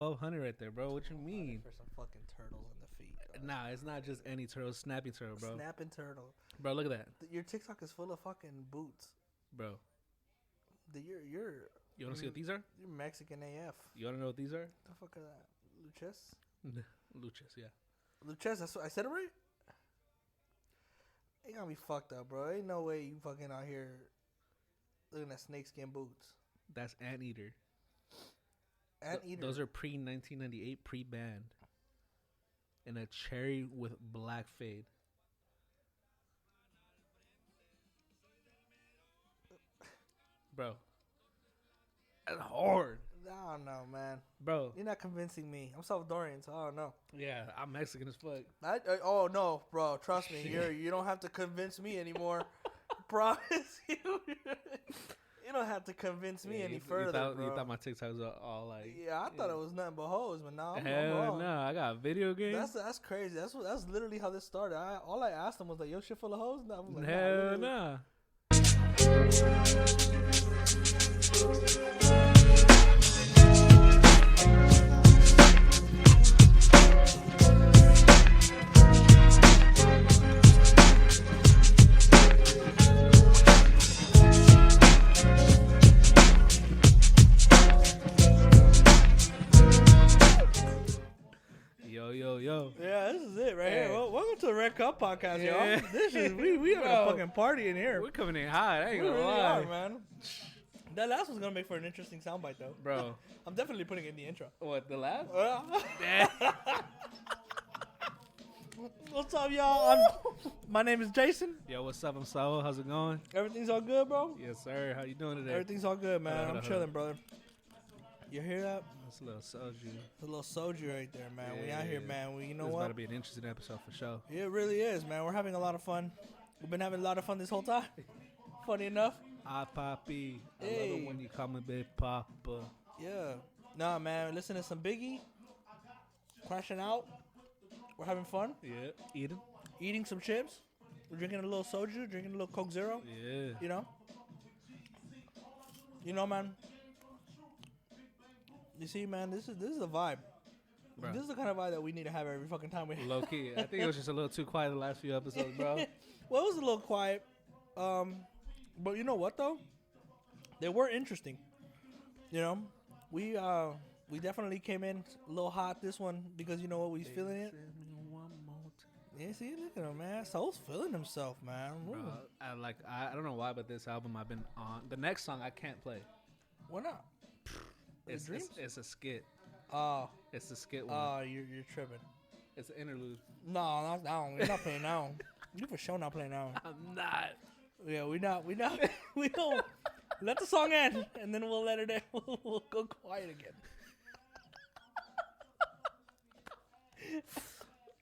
1200 right there, bro. What you mean? For some fucking turtles in the feet. Nah, it's not just any turtle. Snapping turtle, bro. Snapping turtle. Bro, look at that. Your TikTok is full of fucking boots. Bro. You're. You want to see what these are? You're Mexican AF. You want to know what these are? The fuck is that? Luches? Luchas, yeah. Luches, that's what I said it right? It got me fucked up, bro. Ain't no way you fucking out here looking at snakeskin boots. That's Anteater. Anteater. Those are pre-1998, pre-banned. And a cherry with black fade. Bro. That's hard. I don't know, man. Bro. You're not convincing me. I'm Salvadorian, so I don't know. Yeah, I'm Mexican as fuck. Oh, no, bro. Trust me. You don't have to convince me anymore. Promise you. You don't have to convince me any further, bro. You thought my TikToks were all like... Yeah, I thought it was nothing but hoes, but now I'm Hell wrong. no, I got a video game. That's crazy. That's literally how this started. All I asked him was like, "Your shit full of hoes?" And I was like, Hell nah. Yo. Yeah, this is it right here. Well, welcome to the Red Cup Podcast, Yeah. y'all. This is we have a fucking party in here. We're coming in hot. I ain't We gonna really lie. are, man. That last one's gonna make for an interesting soundbite, though. Bro. I'm definitely putting it in the intro. What, the laugh? What's up, y'all? My name is Jason. Yo, what's up? I'm Saul. How's it going? Everything's all good, bro? Yes, sir. How you doing today? Everything's all good, man. Hold on, I'm chilling, brother. You hear that? That's a little soju. It's a little soju right there, man. We out here, man. You know This what? about to be an interesting episode for sure. Yeah, it really is, man. We're having a lot of fun. We've been having a lot of fun this whole time. Funny enough. Ah, Poppy. I love Hey. it when you call me Big Papa. Yeah. Nah, man. Listen to some Biggie. Crashing out. We're having fun. Yeah. Eating? Eating some chips. We're drinking a little soju. Drinking a little Coke Zero. Yeah. You know? You know, man. You see, man, this is the vibe. Bro. This is the kind of vibe that we need to have every fucking time we have. Low key. I think it was just a little too quiet the last few episodes, bro. Well, it was a little quiet. But you know what, though? They were interesting. You know? We definitely came in a little hot this one because you know what? We was feeling it. Yeah, see, look at him, man. Soul's feeling himself, man. Bro, I don't know why, but this album I've been on. The next song I can't play. Why not? It's a skit. Oh. It's a skit one. Oh, you're tripping. It's an interlude. No, not that one. You're not playing that one. You for sure not playing that one. I'm not. Yeah, we not. We don't. Let the song end, and then we'll let it end. We'll go quiet again.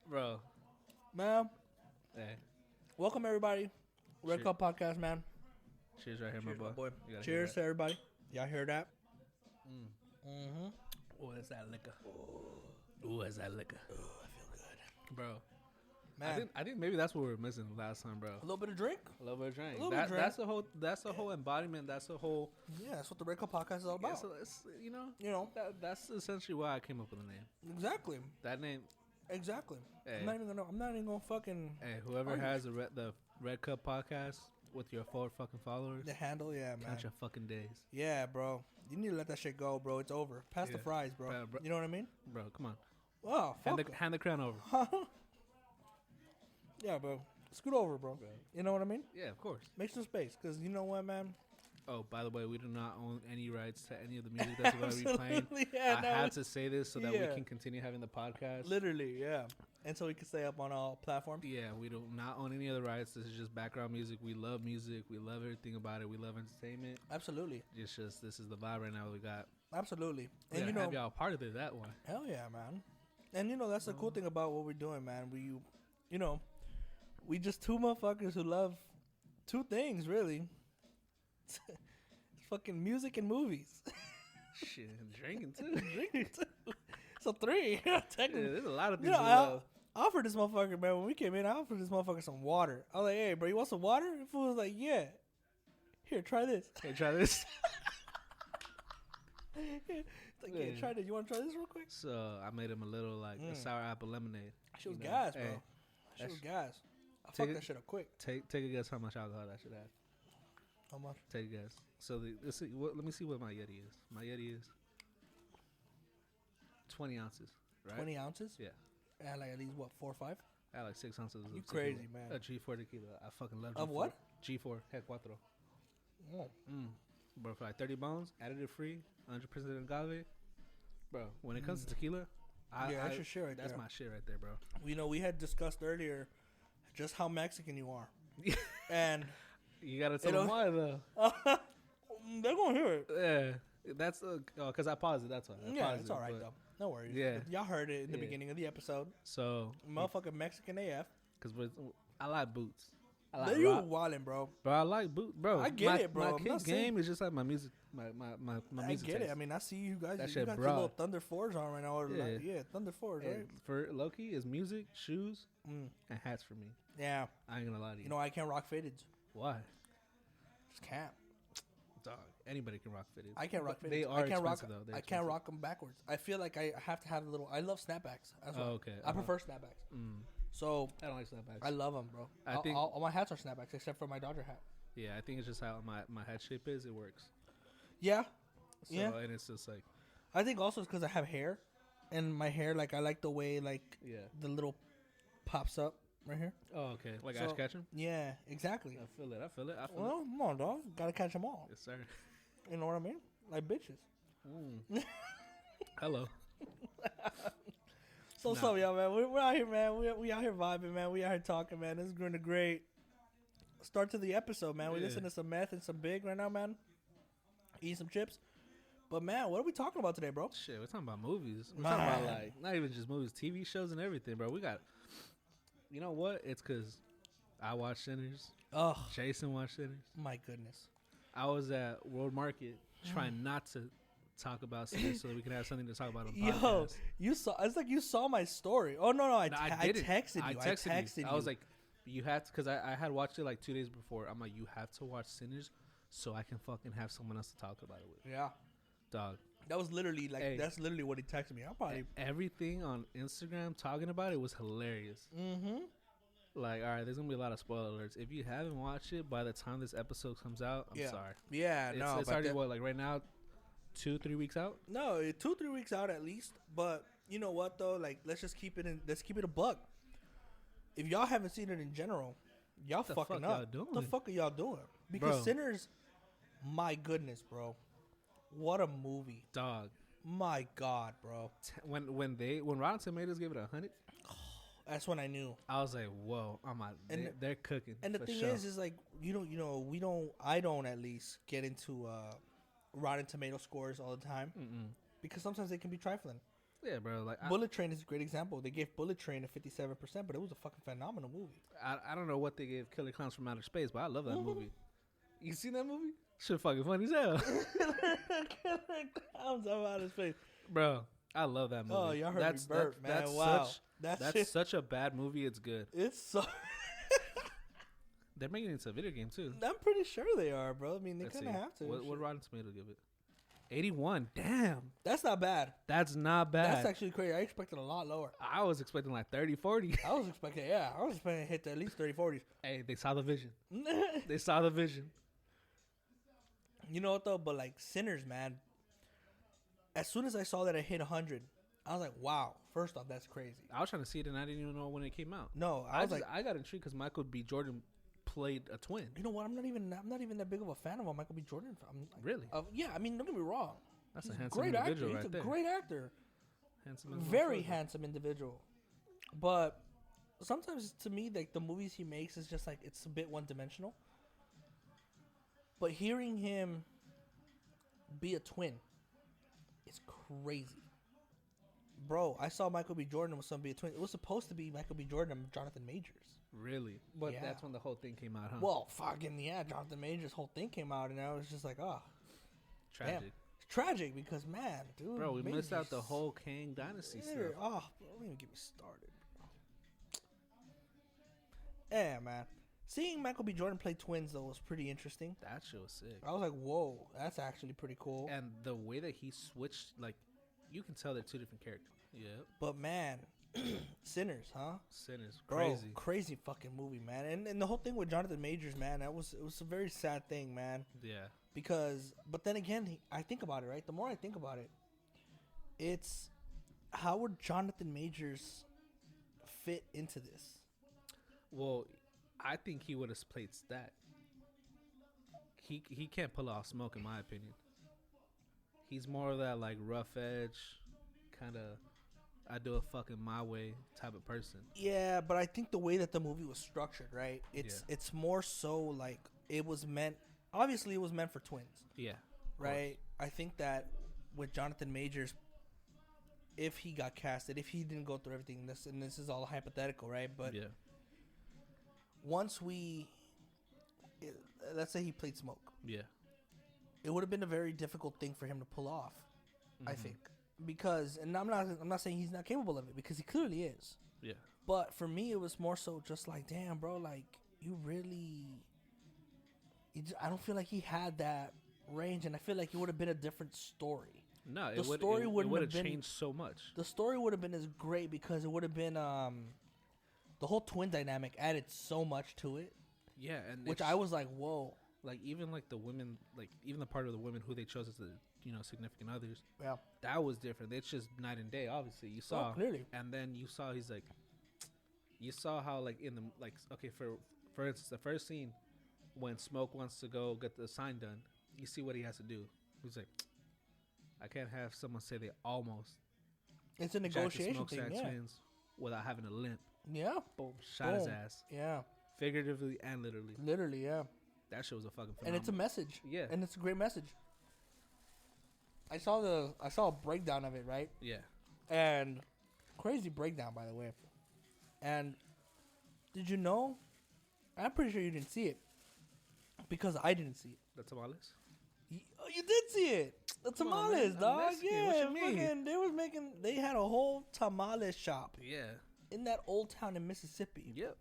Bro. Man, Hey. welcome everybody. Red Cheers. Cup Podcast, man. Cheers right here, Cheers, my boy. You gotta hear Cheers to everybody. Y'all hear that? Mm. Mm-hmm. Oh, that's that liquor. Ooh, that's that liquor. Oh, I feel good. Bro. Man, I think maybe that's what we were missing last time, bro. a little bit of drink. A little bit of drink. A little bit of drink. That's the whole embodiment. That's the whole. Yeah, that's what the Red Cup Podcast is all about. Yeah, so it's, you know, that's essentially why I came up with the name. Exactly. That name. Exactly. Hey. I'm not even gonna fucking Hey, whoever argue. has the Red Cup podcast with your 4 fucking followers, the handle. Yeah, man. count your fucking days, Yeah, bro. You need to let that shit go, bro. It's over. Pass the Yeah. fries, bro. Bro. You know what I mean? bro. Come on, Oh, fuck. hand the crown over. Yeah, bro. Scoot over, bro. You know what I mean? Yeah, of course. Make some space, because you know what, man? Oh, by the way, we do not own any rights to any of the music that's going to be playing. Absolutely, yeah, I no, had to say this so that Yeah. we can continue having the podcast. literally, yeah. And so we can stay up on all platforms. Yeah, we do not own any other rights. This is just background music. We love music. We love everything about it. We love entertainment. Absolutely. It's just this is the vibe right now we got. Absolutely. We And you know, have y'all part of it that one. hell yeah, man. And you know, that's the cool thing about what we're doing, man. We just two motherfuckers who love two things, really. It's fucking music and movies. Shit, and drinking too. Drinking too. So 3, Yeah, technically. there's a lot of You things know, we I love. offered this motherfucker, man, when we came in, I offered this motherfucker some water. I was like, hey, bro, you want some water? The fool was like, yeah. Here, try this. Hey, try this. Like, yeah, try this. You want to try this real quick? So I made him a little like a sour apple lemonade. She was gas, bro. Hey, She was gas. I take fucked it- that shit up quick. Take a guess how much alcohol that should have. How much? Take a guess. So let's see. Let me see what my Yeti is. My Yeti is 20 ounces. Right? 20 ounces? Yeah. And like at least, what, 4 or 5? I had like 6 ounces. You of crazy, tequila. man. A G4 tequila. I fucking love G4. Of what? G4. Heck cuatro. Oh. Bro, for like 30 bones, additive free, 100% agave. Bro, when it comes to tequila, That's your shit right that's there. my shit right there, bro. You know, we had discussed earlier just how Mexican you are. And You gotta tell them why, though. they're going to hear it. Yeah. That's because I paused it. That's why. I Yeah, paused it's it, all right, but- though. No worries. Yeah. Y'all heard it in the Yeah. beginning of the episode. So, Motherfucking Mexican AF. because I like boots. I There like you rock. wildin', bro. Bro, I like boots, bro. I get it, bro. My I'm kick not saying- game is just like my music, my I music get taste. it. I mean, I see you guys. That You shit got your little broad. Thunder 4s on right now. Or Yeah. yeah, Thunder 4s, And right? for Loki is music, shoes, Mm. and hats for me. Yeah. I ain't gonna lie to you. You know, I can't rock fitteds. Why? Just can't. Dog. Anybody can rock fitted. I can't rock fitteds. They are I can't rock. expensive, though. They're I can't expensive. rock them backwards. I feel like I have to have a little. I love snapbacks. That's why. Oh, okay. I prefer snapbacks. Mm. So I don't like snapbacks. I love them, bro. I think- all my hats are snapbacks except for my Dodger hat. Yeah, I think it's just how my head shape is. It works. Yeah. So, Yeah. and it's just like, I think also it's because I have hair, and my hair, like, I like the way, like, yeah. the little pops up right here. Oh, okay. Like So- Ash Ketchum? Yeah, exactly. I feel it. I feel it. Well, come on, dog. Gotta catch them all. Yes, sir. You know what I mean? Like bitches. Hello. So, Nah. y'all, man. We're out here, man. We out here vibing, man. We out here talking, man. This is going to great start to the episode, man. We Yeah. listen to some meth and some big right now, man. Eating some chips. But, man, what are we talking about today, bro? Shit, we're talking about movies. We're talking about, Man. like, not even just movies, TV shows and everything, bro. We got, you know what? It's because I watch Sinners. Oh, Jason watched Sinners. my goodness. I was at World Market trying not to talk about Sinners so that we can have something to talk about on the Yo, podcast. you saw. It's like you saw my story. Oh no, I No, texted didn't. you. I texted you. I was like, you have to, because I had watched it like 2 days before. I'm like, you have to watch Sinners so I can fucking have someone else to talk about it with. yeah, Dog. that was literally like Hey. that's literally what he texted me. I probably. Everything on Instagram talking about it was hilarious. Mm-hmm. Like, all right, there's gonna be a lot of spoiler alerts. If you haven't watched it by the time this episode comes out, I'm Yeah. sorry. Yeah, It's, no, it's but already that- what, like right now, 2-3 weeks out. No, 2-3 weeks out at least. But you know what though? Like, let's just keep it in. Let's keep it a buck. If y'all haven't seen it in general, y'all the fucking fuck up. y'all doing? What the fuck are y'all doing? Because Bro. Sinners, my goodness, bro, what a movie! Dog. My God, bro. When Rotten Tomatoes gave it 100, That's when I knew. I was like, whoa, And they're cooking. And the for thing sure. is like I don't at least get into Rotten Tomato scores all the time because sometimes they can be trifling. yeah, bro. Like, Bullet Train is a great example. They gave Bullet Train a 57%, but it was a fucking phenomenal movie. I don't know what they gave Killer Clowns from Outer Space, but I love that Mm-hmm. movie. You seen that movie? Shit, fucking funny as hell, I'm talking about his face. bro. I love that movie. Oh, y'all heard me burp, man. That's Wow. such That's that's such a bad movie. It's good. It's so. They're making it into a video game too. I'm pretty sure they are, bro. I mean, they Let's kind of see. have to. What Rotten Tomato give it? 81. Damn, That's not bad. that's not bad. That's actually crazy. I expected a lot lower. I was expecting like 30, 40. I was expecting to hit at least 30, 40s. Hey, they saw the vision. They saw the vision. You know what though? But like Sinners, man. As soon as I saw that it hit 100, I was like, "Wow!" First off, that's crazy. I was trying to see it and I didn't even know when it came out. No, I was like, I got intrigued because Michael B. Jordan played a twin. you know what? I'm not even that big of a fan of a Michael B. Jordan. Really? Yeah, I mean, don't get me wrong. That's He's a handsome great actor. individual He's right a there. great actor. Handsome as a Very motherfucker. handsome individual. But sometimes to me, like the movies he makes is just like it's a bit one dimensional. But hearing him be a twin is crazy. Bro, I saw Michael B. Jordan with some be a twin. It was supposed to be Michael B. Jordan and Jonathan Majors. Really? But Yeah. that's when the whole thing came out, huh? Well, fucking yeah, Jonathan Majors' whole thing came out, and I was just like, oh, Tragic. damn. It's tragic because man, dude, Bro, we missed out the Majors- whole Kang Dynasty Yeah, stuff. oh, don't even get me started. Yeah, man. Seeing Michael B. Jordan play twins though was pretty interesting. That shit was sick. I was like, whoa, that's actually pretty cool. And the way that he switched, like, you can tell they're two different characters. Yeah. But man, Sinners, huh? Sinners, Bro, crazy. crazy fucking movie, man. And the whole thing with Jonathan Majors, man, it was a very sad thing, man. Yeah. Because, but then again, I think about it, right? The more I think about it, it's how would Jonathan Majors fit into this? Well, I think he would have played Stat. He can't pull off Smoke, in my opinion. He's more of that like rough edge, kind of I do it fucking my way type of person. Yeah, but I think the way that the movie was structured, right? It's more so like it was meant. Obviously, it was meant for twins. Yeah. Right. I think that with Jonathan Majors, if he got casted, if he didn't go through everything, this is all hypothetical, right? But yeah. Once let's say he played Smoke. Yeah. It would have been a very difficult thing for him to pull off, I think, because, and I'm not saying he's not capable of it, because he clearly is. Yeah. But for me, it was more so just like, damn, bro, like I don't feel like he had that range, and I feel like it would have been a different story. No, the story wouldn't have changed so much. The story would have been as great because it would have been the whole twin dynamic added so much to it. Yeah, and which I was like, whoa. Like even like the women, like even the part of the women who they chose as the significant others. Yeah, that was different. It's just night and day. Obviously, you saw clearly, and then you saw he's like, you saw how like in the like okay for instance the first scene when Smoke wants to go get the sign done, you see what he has to do. He's like, I can't have someone say they almost. It's a negotiation thing, yeah. Without having a limp. Yeah, boom, shot his ass. Yeah, figuratively and literally. Literally, yeah. That shit was a fucking phenomenal. And it's a message. Yeah. And it's a great message. I saw a breakdown of it, right? Yeah. And crazy breakdown, by the way. And did you know? I'm pretty sure you didn't see it because I didn't see it. The tamales? You did see it. The tamales, dog. Yeah, they had a whole tamale shop. Yeah. In that old town in Mississippi. Yep.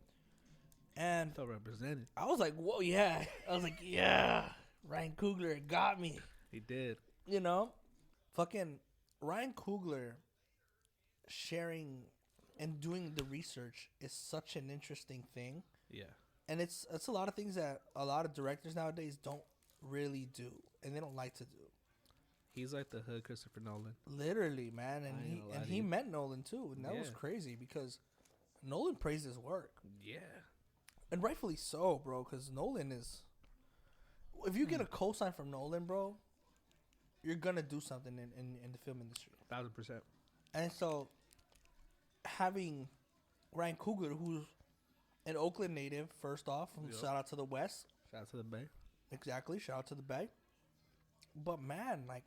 And felt represented. I was like, whoa, yeah. I was like, yeah. Ryan Coogler got me. He did. Fucking Ryan Coogler sharing and doing the research is such an interesting thing. Yeah. And it's a lot of things that a lot of directors nowadays don't really do, and they don't like to do. He's like the hood Christopher Nolan. Literally, man. And he met Nolan too, and that was crazy because Nolan praised his work. Yeah. And rightfully so, bro, because Nolan is... If you get a cosign from Nolan, bro, you're going to do something in the film industry. 1,000%. And so, having Ryan Coogler, who's an Oakland native, first off, shout out to the West. Shout out to the Bay. Exactly, shout out to the Bay. But, man, like,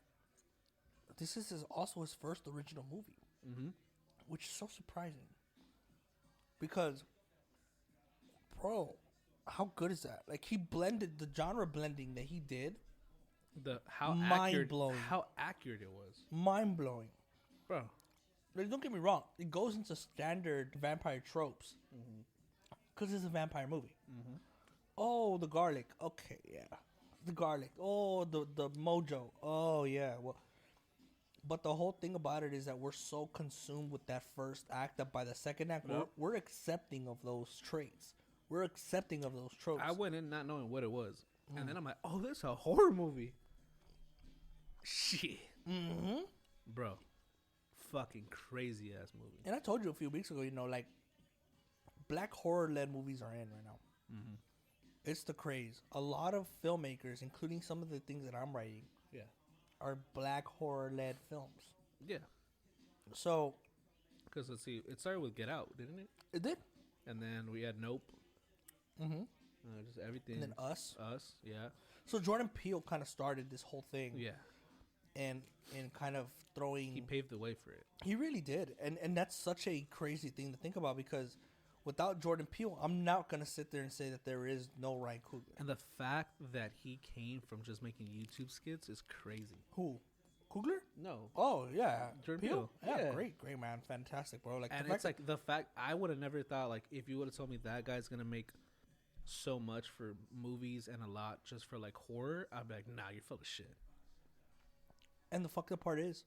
this is also his first original movie. Mm-hmm. Which is so surprising. Because... Bro, how good is that? Like, he blended the genre blending that he did. Mind blowing. How accurate it was. Mind blowing, bro. Like, don't get me wrong. It goes into standard vampire tropes because it's a vampire movie. Mm-hmm. Oh, the garlic. Okay, yeah, the garlic. Oh, the mojo. Oh, yeah. Well, but the whole thing about it is that we're so consumed with that first act that by the second act, we're accepting of those traits. We're accepting of those tropes. I went in not knowing what it was. And then I'm like, oh, this is a horror movie. Shit. Mm-hmm. Bro. Fucking crazy ass movie. And I told you a few weeks ago, like, black horror-led movies are in right now. Mm-hmm. It's the craze. A lot of filmmakers, including some of the things that I'm writing, are black horror-led films. Yeah. So. Because, let's see, it started with Get Out, didn't it? It did. And then we had Nope. Mm-hmm. Just everything. And then Us. Yeah. So Jordan Peele kind of started this whole thing. Yeah. And kind of throwing... He paved the way for it. He really did. And that's such a crazy thing to think about because without Jordan Peele, I'm not going to sit there and say that there is no Ryan Coogler. And the fact that he came from just making YouTube skits is crazy. Who? Coogler? No. Oh, yeah. Jordan Peele. Yeah, great man. Fantastic, bro. Like, and it's like the fact, I would have never thought, like, if you would have told me that guy's going to make so much for movies and a lot just for, like, horror, I'd be like, nah, you're full of shit. And the fucked up part is,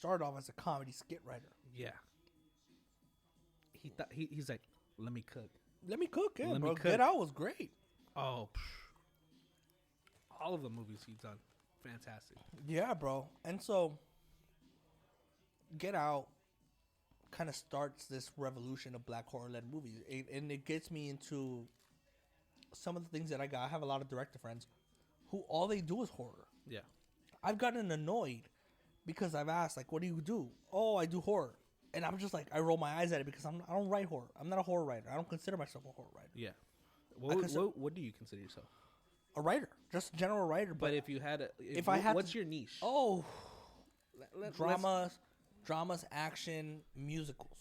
started off as a comedy skit writer. Yeah. He's like, let me cook. Let me cook, yeah, Let me bro. cook. Get Out was great. Oh, all of the movies he's done, fantastic. Yeah, bro. And so, Get Out kind of starts this revolution of black horror-led movies. And it gets me into some of the things that I got. I have a lot of director friends who all they do is horror. Yeah. I've gotten annoyed because I've asked, like, what do you do? Oh, I do horror. And I'm just like, I roll my eyes at it because I don't write horror. I'm not a horror writer. I don't consider myself a horror writer. Yeah. What do you consider yourself? A writer. Just a general writer. But if you had what's your niche? Oh, dramas, action, musicals.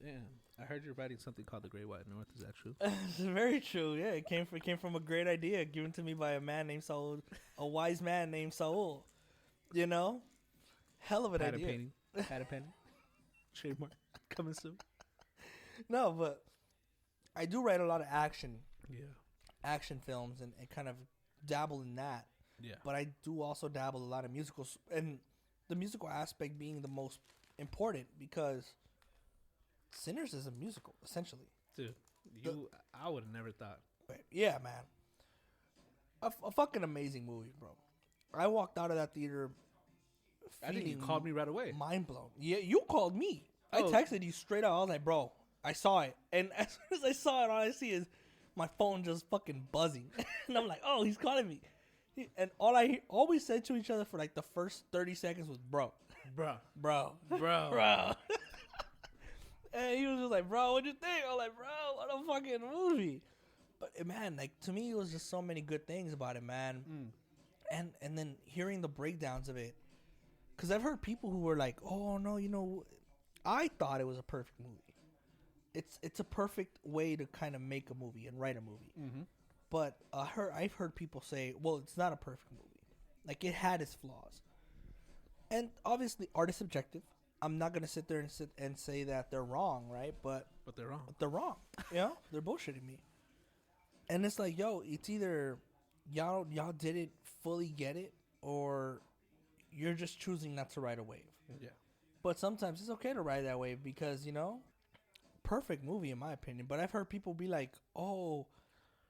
Yeah. I heard you're writing something called The Great White North. Is that true? It's very true. Yeah, it came from a great idea given to me by a man named Saul, a wise man named Saul. You know, hell of an idea. Had a penny. Trademark coming soon. No, but I do write a lot of action films and kind of dabble in that. Yeah. But I do also dabble a lot in musicals, and the musical aspect being the most important because Sinners is a musical essentially. Dude, I would have never thought. Yeah, man. A fucking amazing movie, bro. I walked out of that theater. I think you called me right away. Mind blown. Yeah, you called me. Oh. I texted you straight out. I was like, bro, I saw it. And as soon as I saw it, all I see is my phone just fucking buzzing. And I'm like, oh, he's calling me. And all we said to each other for like the first 30 seconds was, bro. Bro. And he was just like, bro, what'd you think? I was like, bro, what a fucking movie. But, man, like, to me, it was just so many good things about it, man. And then hearing the breakdowns of it. Because I've heard people who were like, oh, no, I thought it was a perfect movie. It's a perfect way to kind of make a movie and write a movie. Mm-hmm. But I've heard people say, well, it's not a perfect movie. Like, it had its flaws. And obviously, art is subjective. I'm not going to sit there and say that they're wrong, right? But they're wrong. They're wrong. They're bullshitting me. And it's like, yo, it's either y'all didn't fully get it or you're just choosing not to ride a wave. Yeah. But sometimes it's okay to ride that wave because, perfect movie in my opinion. But I've heard people be like, oh,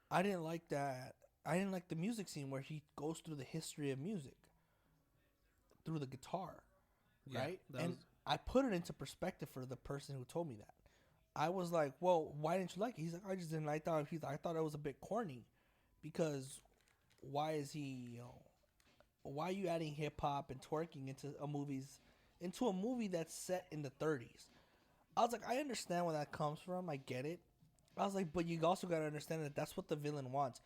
I didn't like that. I didn't like the music scene where he goes through the history of music through the guitar. Yeah, right? And I put it into perspective for the person who told me that. I was like, well, why didn't you like it? He's like, I just didn't like that. I thought it was a bit corny because why is he, why are you adding hip hop and twerking into a movie that's set in the 30s? I was like, I understand where that comes from. I get it. I was like, but you also got to understand that that's what the villain wants.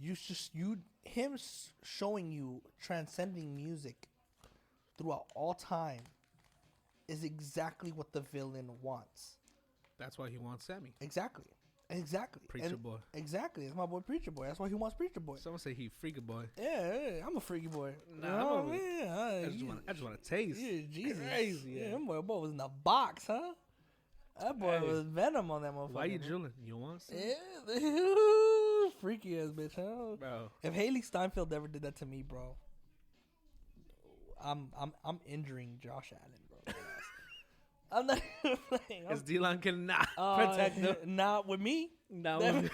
Him showing you transcending music throughout all time is exactly what the villain wants. That's why he wants Sammy. Exactly. Preacher boy. Exactly. It's my boy Preacher Boy. That's why he wants Preacher Boy. Someone say he freaky boy. Yeah, I'm a freaky boy. Nah, I just want to taste. Yeah, Jesus. Crazy. Yeah, that boy was in the box, huh? That boy was venom on that motherfucker. Why you drooling? You want some? Yeah, freaky ass bitch, huh? Bro. If Haley Steinfeld ever did that to me, bro, I'm injuring Josh Allen, bro. I'm not playing. Because D-Line cannot protect him. Not with me. Not with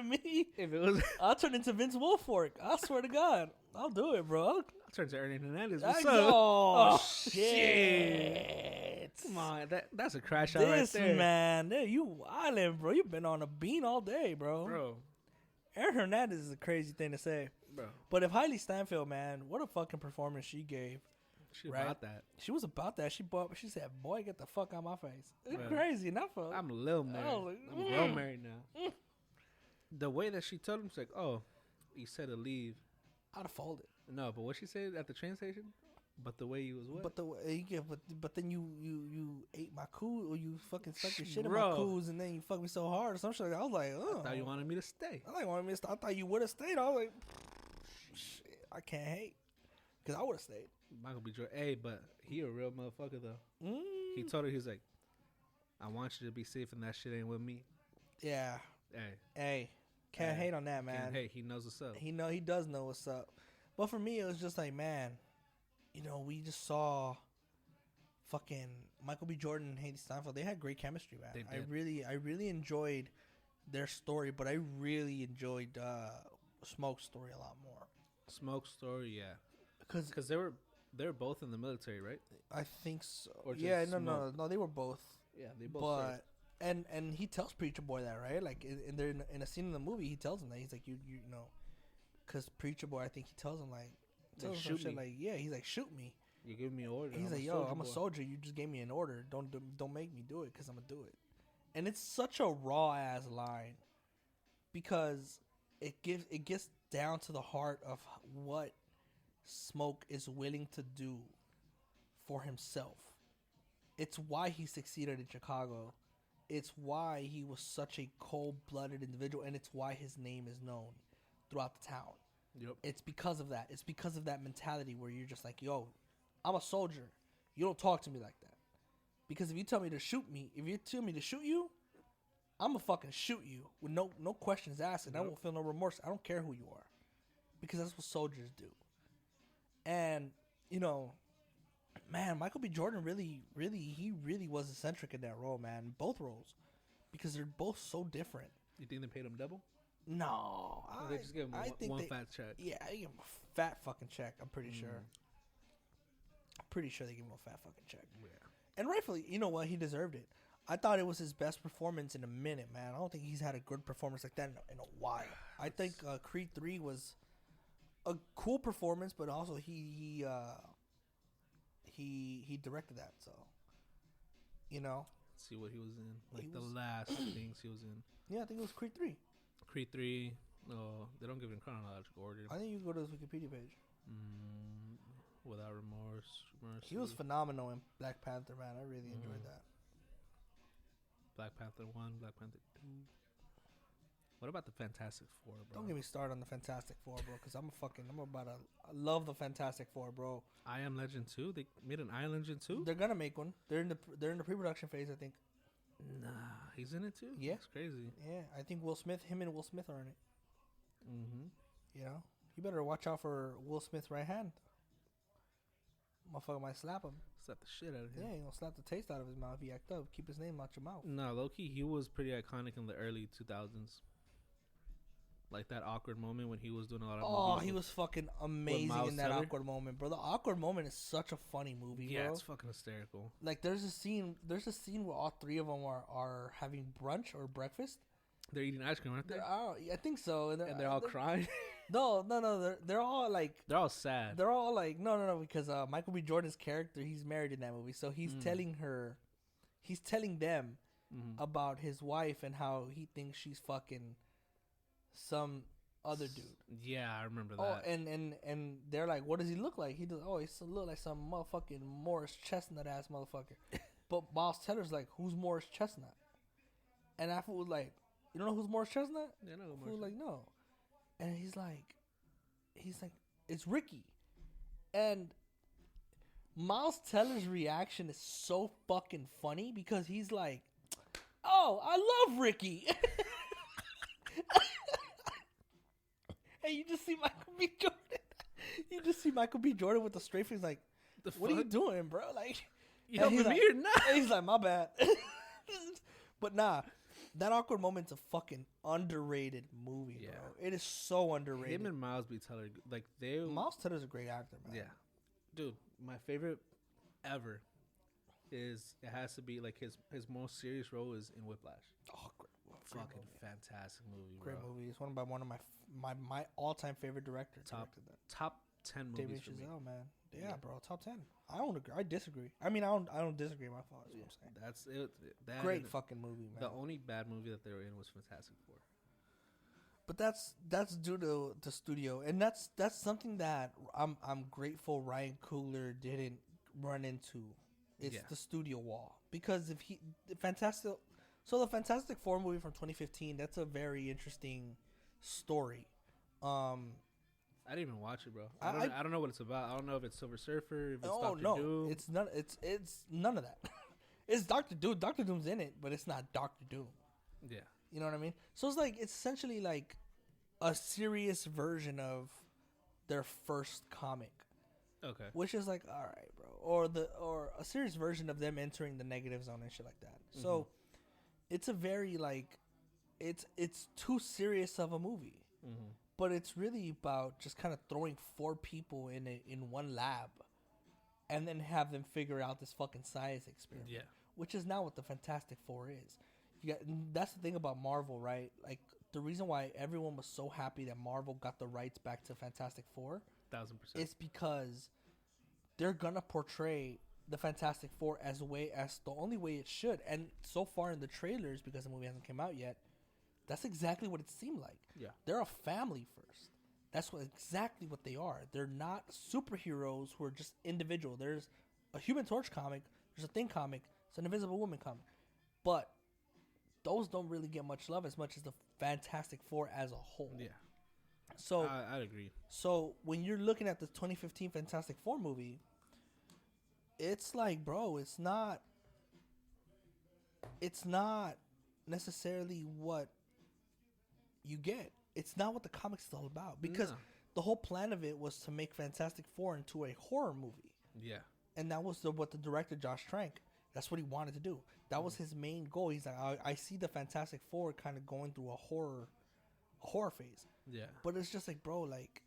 me. If it was, I'll turn into Vince Wilfork. I swear to God. I'll do it, bro. I'll turn to Ernie Hernandez. What's up? Oh, shit. Come on. That's a crash out right there. This man. You wildin', bro. You been on a bean all day, bro. Bro. Aaron Hernandez is a crazy thing to say. Bro. But if Hailey Steinfeld, man, what a fucking performance she gave. She about that. She was about that. She said, "Boy, get the fuck out my face." It's crazy enough. I'm a little married. I'm real married now. The way that she told him, she's like, "Oh, you said to leave." I'd have folded. No, but what she said at the train station. But the way you was what? But then you ate my cool, or you fucking stuck your shit in my cools, and then you fucked me so hard or some shit. I was like, oh. I thought you wanted me to stay. I thought you would have stayed. I was like, shit, I can't hate, because I would have stayed. Michael B. Jordan. Hey, but he a real motherfucker though. He told her, he's like, I want you to be safe, and that shit ain't with me. Yeah. Hey, can't hate on that, man. Hey, he knows what's up. He does know what's up. But for me, it was just like, man, we just saw fucking Michael B. Jordan and Haley Steinfeld, they had great chemistry, man. They I really enjoyed their story, but I really enjoyed Smoke's story a lot more. Smoke's story, yeah, Because they were both in the military, right? I think so. Or just Yeah, no, Smoke? they were both. Yeah, they both. But and he tells Preacher Boy that, right? Like in a scene in the movie, he tells him that he's like you know, because Preacher Boy, I think he tells him like some shoot shit me. like, yeah, he's like, shoot me. You give me an order. He's I'm like, a yo, soldier I'm a boy. soldier. You just gave me an order. Don't make me do it because I'm gonna do it. And it's such a raw ass line because it gets down to the heart of what Smoke is willing to do for himself. It's why he succeeded in Chicago. It's why he was such a cold-blooded individual, and it's why his name is known throughout the town. Yep. It's because of that. It's because of that mentality where you're just like, yo, I'm a soldier. You don't talk to me like that. Because if you tell me to shoot me, if you tell me to shoot you, I'm gonna fucking shoot you with no questions asked, and I won't feel no remorse. I don't care who you are, because that's what soldiers do. And you know, man, Michael B. Jordan really was eccentric in that role, man. Both roles, because they're both so different. You think they paid him double? No, Or they just give him one fat check. Yeah, I give him a fat fucking check. I'm pretty sure. I'm pretty sure they give him a fat fucking check. Yeah. And rightfully, you know what? He deserved it. I thought it was his best performance in a minute, man. I don't think he's had a good performance like that in a while. I think Creed 3 was a cool performance, but also he directed that, so you know. Let's see what he was in. Like the last things he was in. Yeah, I think it was Creed 3. Creed 3. Oh, they don't give it in chronological order. I think you go to his Wikipedia page. Without remorse. Mercy. He was phenomenal in Black Panther, man. I really enjoyed that. Black Panther 1, Black Panther 2. What about the Fantastic Four, bro? Don't get me started on the Fantastic Four, bro, because I love the Fantastic Four, bro. I Am Legend 2? They made an I Am Legend 2? They're gonna make one. They're in the pre-production phase, I think. Nah, he's in it too? Yeah. It's crazy. Yeah, I think him and Will Smith are in it. Mm-hmm. You know? You better watch out for Will Smith's right hand. Motherfucker might slap him. Slap the shit out of him. Yeah, you gonna slap the taste out of his mouth if he act up. Keep his name out your mouth. No, low-key, he was pretty iconic in the early 2000s. Like that awkward moment when he was doing a lot of movies. He was fucking amazing in that awkward moment, bro. The awkward moment is such a funny movie, bro. Yeah, it's fucking hysterical. Like there's a scene where all three of them are having brunch or breakfast. They're eating ice cream, aren't they? I think so. And they're all crying. No. They're all like. They're all sad. They're all like no, because Michael B. Jordan's character, he's married in that movie, so he's telling them about his wife and how he thinks she's fucking some other dude. Yeah, I remember that. Oh, and they're like, what does he look like? He does. Oh, he look like some motherfucking Morris Chestnut ass motherfucker. But Miles Teller's like, who's Morris Chestnut? And I was like, you don't know who's Morris Chestnut? Yeah, no, Who's like, no. And he's like, it's Ricky. And Miles Teller's reaction is so fucking funny because he's like, oh, I love Ricky. And you just see Michael B. Jordan. You just see Michael B. Jordan with the straight face, like, what are you doing, bro? Like, you helping me or not? He's like, my bad. But nah, that awkward moment's a fucking underrated movie, bro. It is so underrated. Him and Miles B. Teller, like Miles Teller's a great actor, man. Yeah, dude, my favorite ever is it has to be like his most serious role is in Whiplash. Oh, great. Fucking fantastic movie, great bro. movie. It's one of my all-time favorite directors. Top 10 movies David for me. Chazelle, man. Yeah, bro, top 10. I don't agree. I disagree. I mean, I don't disagree. My fault. Is what I'm saying. That's it. That Great fucking movie, man. The only bad movie that they were in was Fantastic Four. But that's due to the studio, and that's something that I'm grateful Ryan Coogler didn't run into. It's the studio wall, because if the Fantastic Four movie from 2015, that's a very interesting story. I didn't even watch it, bro. I don't know what it's about. I don't know if it's Silver Surfer, if it's Dr. Doom. It's none of that. It's Dr. Doom. Dr. Doom's in it, but it's not Dr. Doom. Yeah. You know what I mean? So it's essentially like a serious version of their first comic. Okay. which is like, all right, bro, or a serious version of them entering the negative zone and shit like that. So it's a very like, it's too serious of a movie, but it's really about just kind of throwing 4 people in one lab, and then have them figure out this fucking science experiment. Yeah. Which is not what the Fantastic Four is. That's the thing about Marvel, right? Like, the reason why everyone was so happy that Marvel got the rights back to Fantastic Four 1000%. is because they're gonna portray the Fantastic Four as the only way it should. And so far in the trailers, because the movie hasn't come out yet, that's exactly what it seemed like. Yeah. They're a family first. That's exactly what they are. They're not superheroes who are just individual. There's a Human Torch comic. There's a Thing comic. It's an Invisible Woman comic. But those don't really get much love as much as the Fantastic Four as a whole. Yeah. So I'd agree. So when you're looking at the 2015 Fantastic Four movie, it's like, bro, it's not necessarily what you get. It's not what the comics is all about, because the whole plan of it was to make Fantastic Four into a horror movie. Yeah. And that was what the director, Josh Trank, that's what he wanted to do. That was his main goal. He's like, I see the Fantastic Four kind of going through a horror phase. Yeah. But it's just like, bro, like,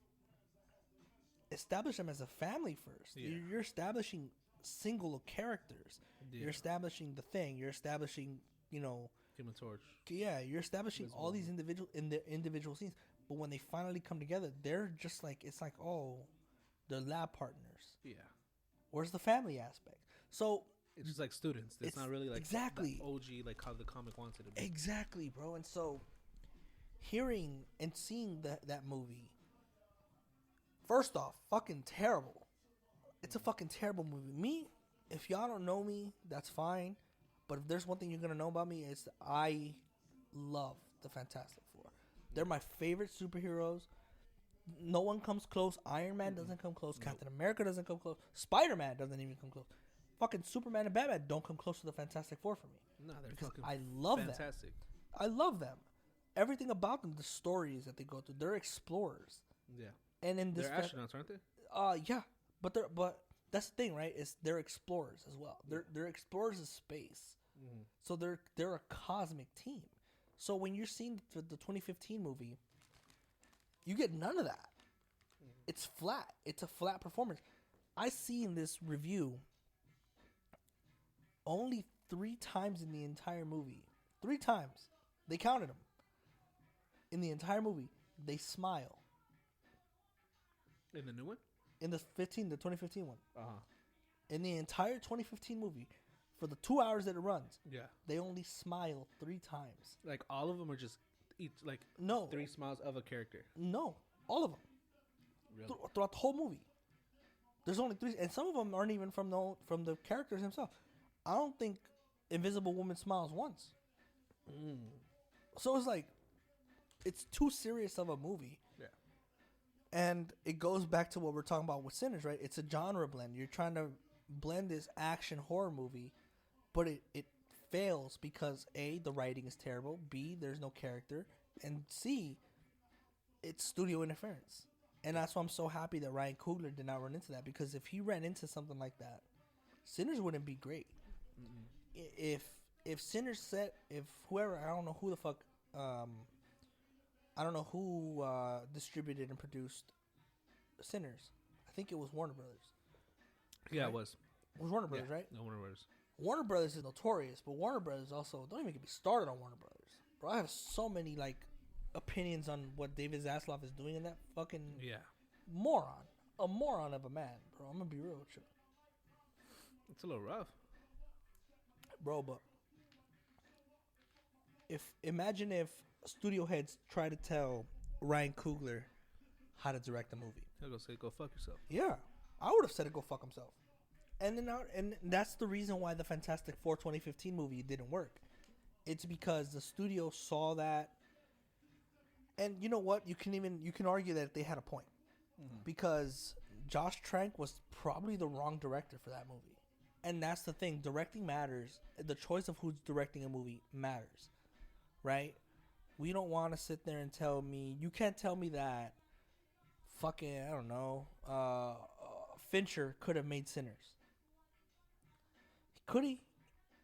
establish them as a family first. Yeah. You're establishing single characters. Yeah. You're establishing the Thing. You're establishing, Human Torch. Yeah, you're establishing all these individual scenes. But when they finally come together, they're just like, it's like, oh, they're lab partners. Yeah. Where's the family aspect? So it's just like students. It's not really like exactly the OG, like how the comic wants it to be. Exactly, bro. And so hearing and seeing that movie, first off, fucking terrible. It's a fucking terrible movie. Me, if y'all don't know me, that's fine. But if there's one thing you're gonna know about me, is I love the Fantastic Four. They're my favorite superheroes. No one comes close. Iron Man doesn't come close. Captain America doesn't come close. Spider-Man doesn't even come close. Fucking Superman and Batman don't come close to the Fantastic Four for me. No, they're because fucking I love fantastic. them. I love them. Everything about them, the stories that they go through, they're explorers. Yeah. And in this, they're astronauts, aren't they? Yeah, but that's the thing, right? Is they're explorers as well. They're explorers of space. So they're a cosmic team. So when you're seeing the 2015 movie, you get none of that. It's flat. It's a flat performance. I see in this review only 3 times in the entire movie. 3 times. They counted them. In the entire movie, they smile. In the new one? In the 2015 one. Uh-huh. In the entire 2015 movie, for the 2 hours that it runs, yeah, they only smile 3 times. Like all of them are just each like no 3 smiles of a character. No, all of them. Really? Throughout the whole movie, there's only 3, and some of them aren't even from the characters themselves. I don't think Invisible Woman smiles once. So it's like, it's too serious of a movie. Yeah. And it goes back to what we're talking about with Sinners, right? It's a genre blend. You're trying to blend this action horror movie, but it fails because A, the writing is terrible, B, there's no character, and C, it's studio interference. And that's why I'm so happy that Ryan Coogler did not run into that, because if he ran into something like that, Sinners wouldn't be great. If Sinners said, if whoever, I don't know who the fuck, I don't know who distributed and produced Sinners. I think it was Warner Brothers. Yeah, right? It was. It was Warner Brothers, right? No, Warner Brothers. Warner Brothers is notorious, but Warner Brothers also, don't even get me started on Warner Brothers. Bro, I have so many like opinions on what David Zaslav is doing in that fucking moron. A moron of a man, bro. I'm gonna be real with you. It's a little rough. Bro, but imagine if studio heads try to tell Ryan Coogler how to direct a movie. He'll go say, "Go fuck yourself." Yeah, I would have said it. Go fuck himself. And that's the reason why the Fantastic Four 2015 movie didn't work. It's because the studio saw that, and you know what? You can argue that they had a point, because Josh Trank was probably the wrong director for that movie. And that's the thing. Directing matters. The choice of who's directing a movie matters, right? We don't want to sit there and tell me, you can't tell me that fucking, I don't know, Fincher could have made Sinners? Could he?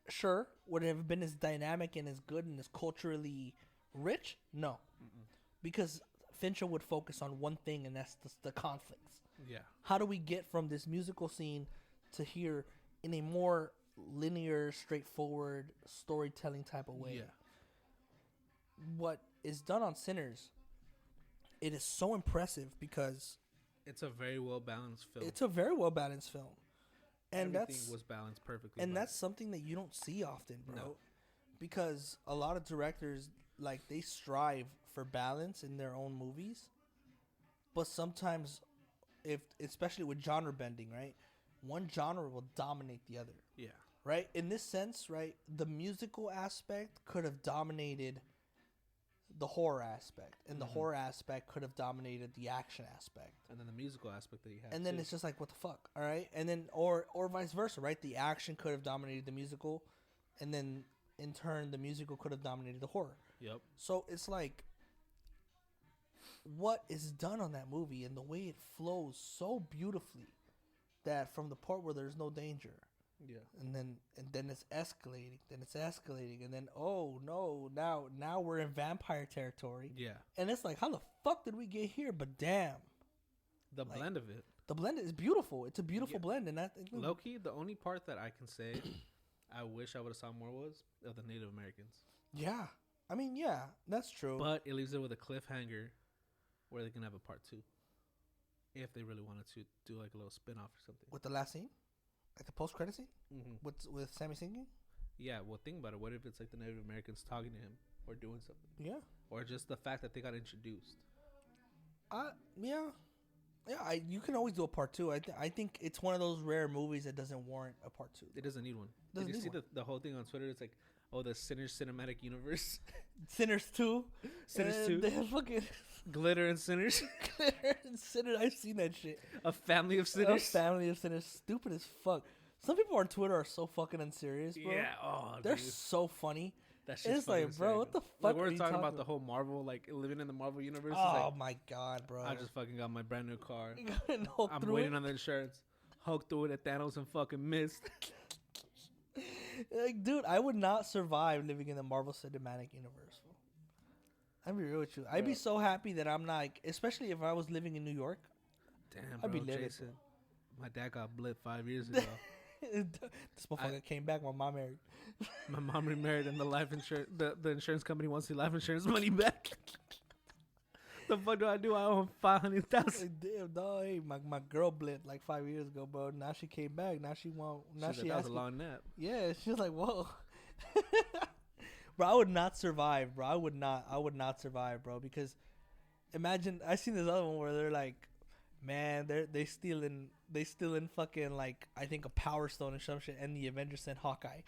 Sure. Would it have been as dynamic and as good and as culturally rich? No. Mm-mm. Because Fincher would focus on one thing, and that's the conflicts. Yeah. How do we get from this musical scene to here in a more linear, straightforward storytelling type of way? Yeah. What is done on Sinners, it is so impressive because It's a very well balanced film. it's a very well balanced film, and Everything was balanced perfectly. and but- that's something that you don't see often, bro. No. Because a lot of directors, like, they strive for balance in their own movies, but sometimes, especially with genre bending, right, one genre will dominate the other, yeah. right? In this sense, right, the musical aspect could have dominated the horror aspect, and the Mhm. horror aspect could have dominated the action aspect. And then the musical aspect that you have. And then too. it's just like, what the fuck, all right? And then, or vice versa, right? The action could have dominated the musical, and then in turn, the musical could have dominated the horror. Yep. So it's like, what is done on that movie and the way it flows so beautifully, that from the part where there's no danger, Yeah. and then it's escalating, and then, oh no, now we're in vampire territory, Yeah. and it's like, how the fuck did we get here? But damn, The Like- blend of it. the blend is beautiful. It's a beautiful Yeah. blend, and that Low-key, the only part that I can say I wish I would have saw more was of the Native Americans. yeah. I mean, yeah, that's true. But it leaves it with a cliffhanger where they can have a part 2. If they really wanted to do like a little spin-off or something. With the last scene, like the post credit scene, Mm-hmm. with Sammy singing, Yeah, well, think about it. What if it's like the Native Americans talking to him or doing something? yeah, Or just the fact that they got introduced. yeah. You can always do a part 2. I think it's one of those rare movies that doesn't warrant a part 2. It doesn't need one. Doesn't Did you need see the whole thing on Twitter? It's like, oh, the Sinners Cinematic Universe. Sinners 2, Sinners and 2. They have fucking Glitter and Sinners. Sinners. I've seen that shit. A family of A sinners. family of sinners, stupid as fuck. Some people on Twitter are so fucking unserious, bro. Yeah. Oh, They're dude. so funny. That It's shit's like, fucking bro, insane. what the fuck Like, are we're you talking talking about the whole Marvel, like living in the Marvel universe. It's Oh like, my god, bro. I just fucking got my brand new car. Hulk I'm through waiting it. on the insurance. Hulk threw it at Thanos and fucking missed. Like, dude, I would not survive living in the Marvel Cinematic Universe. I'd be real with you. I'd be Bro. so happy that I'm not, especially if I was living in New York. Damn, I'd bro, be livid, Jason. My dad got blipped 5 years ago. This motherfucker came back. My mom married. My mom remarried, and the life insurance, the insurance company wants the life insurance money back. The fuck do? I owe him 500,000. Like, damn, dog. Hey, my girl blipped like 5 years ago, bro. Now she came back. Now she want. Now she That was asking. a long nap. Yeah, she was like, whoa. Bro, I would not survive, bro. I would not survive, bro. Because imagine, I seen this other one where they're like, man, they stealing fucking, like, I think a Power Stone or some shit, and the Avengers sent Hawkeye.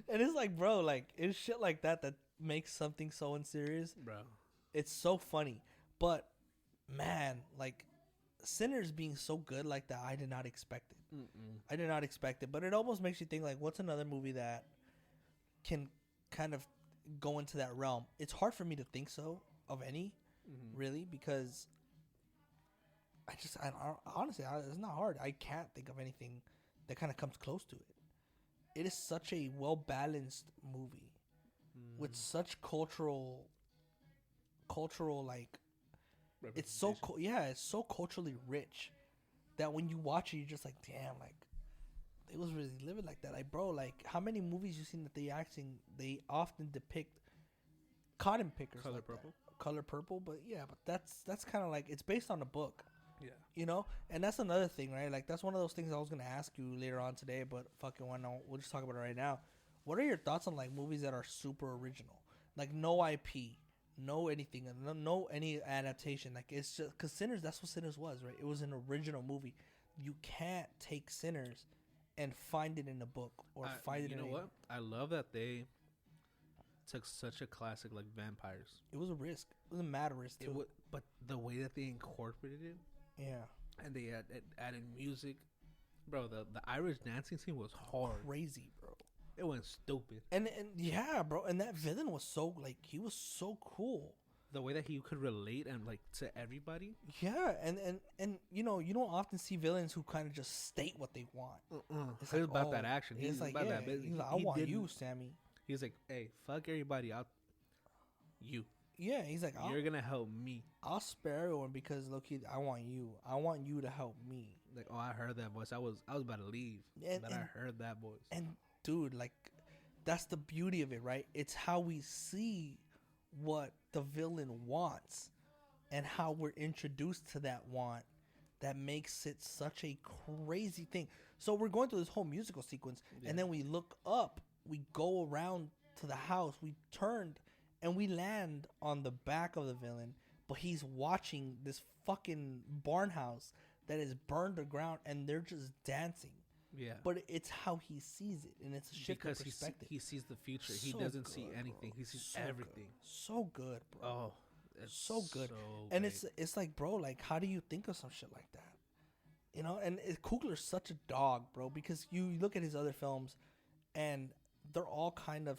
And it's like, bro, like, it's shit like that makes something so unserious. Bro. It's so funny. But, man, like, Sinners being so good like that, I did not expect it. Mm-mm. I did not expect it, but it almost makes you think, like, what's another movie that can kind of go into that realm? It's hard for me to think so of any, Mhm. really, because honestly, it's not hard. I can't think of anything that kind of comes close to it. It is such a well-balanced movie with such cultural, like, it's so it's so culturally rich that when you watch it, you're just like, damn, like, they was really living like that. Like, bro, like, how many movies you seen that they often depict cotton pickers, Color like that? Purple? Color Purple, but yeah, but that's kind of like, it's based on a book, Yeah. you know. And that's another thing, right? Like, that's one of those things I was gonna ask you later on today, but fucking why not? We'll just talk about it right now. What are your thoughts on, like, movies that are super original, like no IP, no anything, no any adaptation? Like, it's just because Sinners, that's what Sinners was, right? It was an original movie. You can't take Sinners and find it in a book or find it in You know a, what? I love that they took such a classic like vampires. It was a risk. It was a mad risk too. But the way that they incorporated it Yeah, and they added music, bro. The Irish dancing scene was hard. crazy, bro. It went stupid. And yeah, bro. And that villain was so, like, he was so cool. the way that he could relate and like to everybody. Yeah, and you know, you don't often see villains who kind of just state what they want. It's like, about that action. He's like, about yeah, that he's like, I want you, Sammy. He's like, hey, fuck everybody out. You. Yeah, he's like, You're gonna help me. I'll spare everyone because look, I want you. I want you to help me. Like, oh, I heard that voice. I was about to leave, but I heard that voice. And dude, like, that's the beauty of it, right? It's how we see what the villain wants and how we're introduced to that want that makes it such a crazy thing. So we're going through this whole musical sequence, and then we look up, we go around to the house, we turned, and we land on the back of the villain, but he's watching this fucking barn house that is burned to ground, and they're just dancing. Yeah, but it's how he sees it, and it's a shift because of perspective. He sees the future. So he doesn't see good, anything. bro. He sees So everything. Good. So good, bro. Oh, it's so good. So and great. it's like, bro, like, how do you think of some shit like that? You know, and Coogler's such a dog, bro, because you look at his other films, and they're all kind of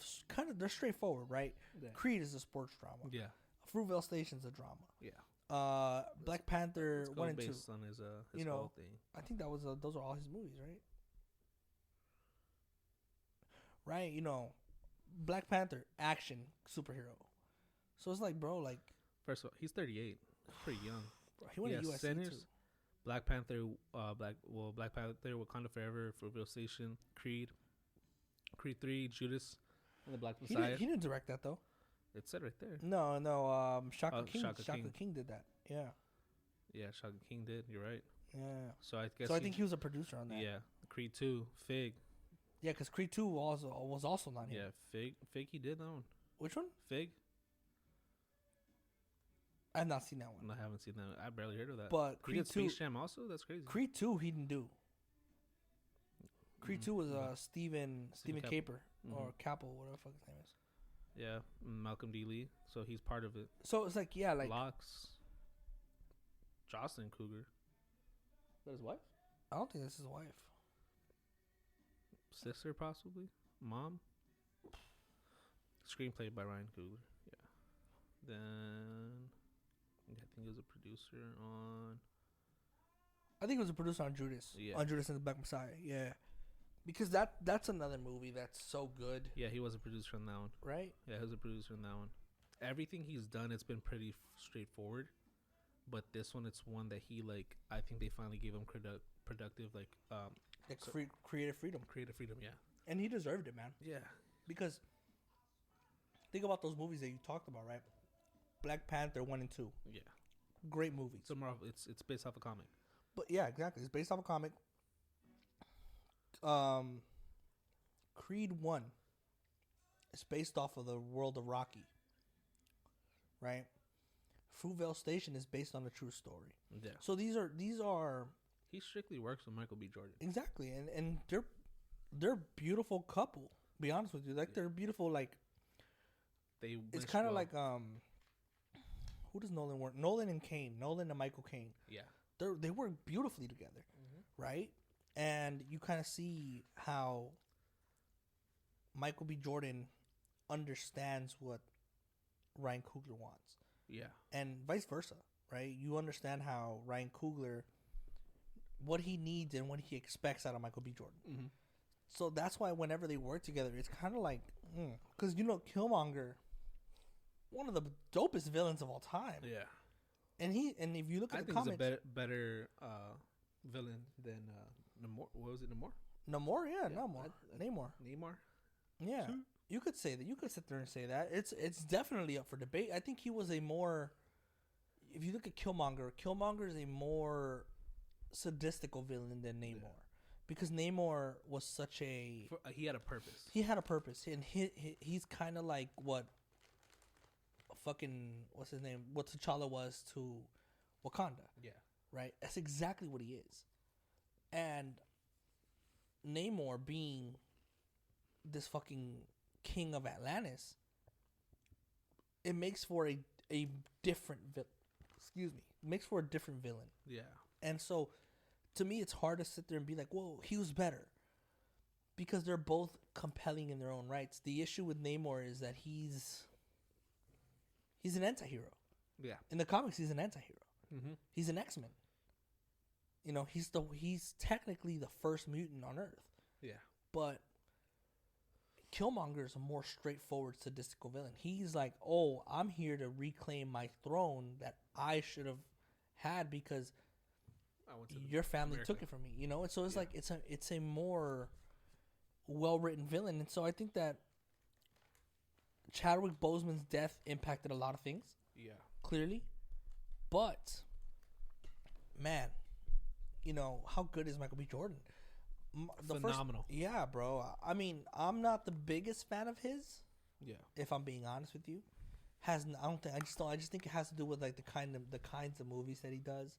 they're straightforward, right? Yeah. Creed is a sports drama. Yeah. Fruitvale Station's a drama. Yeah. Black Panther 1 and 2. Based on his you know, whole thing. I think that was those are all his movies, right? Right, you know, Black Panther, action, superhero. So it's like, bro, like, first of all, he's 38. Pretty young. Bro, he went to USC Sinners, too. Black Panther, Black Panther, Wakanda Forever, Fruitvale Station, Creed 3, Judas, and the Black Messiah. He didn't direct that though. It said right there. No, Shaka King. Shaka King did that. Yeah. Yeah, Shaka King did. You're right. Yeah. So I guess. So I think he was a producer on that. Yeah, Creed 2, Fig. Yeah, because Creed 2 was also not him. Yeah, Fig. He did that one. Which one? Fig. I've not seen that one. I haven't seen that. I barely heard of that. But he Creed did 2. Space Jam also. That's crazy. Creed 2 he didn't do. Creed 2 was Stephen Caper or Capel, whatever the fuck his name is. Yeah, Malcolm D. Lee. So he's part of it. So it's like, yeah, like Locks. Jocelyn Coogler. Is that his wife? I don't think this is his wife. Sister, possibly. Mom. Screenplay by Ryan Coogler. Yeah. Then I think he was a producer on. I think it was a producer on Judas. Yeah. On Judas and the Black Messiah. Yeah. Because that's another movie that's so good. Yeah, he was a producer on that one. Right? Yeah, he was a producer on that one. Everything he's done, it's been pretty straightforward. But this one, it's one that he, like, I think they finally gave him productive, like, creative freedom. Creative freedom, yeah. And he deserved it, man. Yeah. Because think about those movies that you talked about, right? Black Panther 1 and 2. Yeah. Great movies. It's based off a comic. But yeah, exactly. It's based off a comic. Creed 1 is based off of the world of Rocky. Right? Fruitvale Station is based on a true story. Yeah. So these are he strictly works with Michael B. Jordan. Exactly. And they're beautiful couple. Be honest with you. Like they're beautiful, like it's kind of like who does Nolan work? Nolan and Kane. Nolan and Michael Caine. Yeah. They work beautifully together. Right? And you kind of see how Michael B. Jordan understands what Ryan Coogler wants. Yeah. And vice versa, right? You understand how Ryan Coogler, what he needs and what he expects out of Michael B. Jordan. Mm-hmm. So that's why whenever they work together, it's kind of like, because Killmonger, one of the dopest villains of all time. Yeah. And if you look at the comics, he's a better villain than Namor. What was it, Namor? Namor, yeah. Namor. Yeah. You could say that. You could sit there and say that. It's definitely up for debate. I think he was a more, if you look at Killmonger is a more sadistical villain than Namor. Yeah. Because Namor was such a... he had a purpose. He had a purpose. And he's kind of like what fucking... What's his name? What T'Challa was to Wakanda. Yeah. Right? That's exactly what he is. And Namor being this fucking king of Atlantis, it makes for a different It makes for a different villain. Yeah. And so... to me, it's hard to sit there and be like, whoa, he was better. Because they're both compelling in their own rights. The issue with Namor is that he's an anti-hero. Yeah. In the comics, he's an anti-hero. Mm-hmm. He's an X-Men. You know, he's technically the first mutant on Earth. Yeah. But Killmonger is a more straightforward, sadistical villain. He's like, oh, I'm here to reclaim my throne that I should have had because your family America. took it from me. You know, and so it's Yeah. like it's a more well-written villain. And so I think that Chadwick Boseman's death impacted a lot of things. Yeah. Clearly, but man, you know how good is Michael B. Jordan? Phenomenal. Yeah, bro. I mean, I'm not the biggest fan of his. Yeah. If I'm being honest with you, I just think it has to do with like the kinds of movies that he does,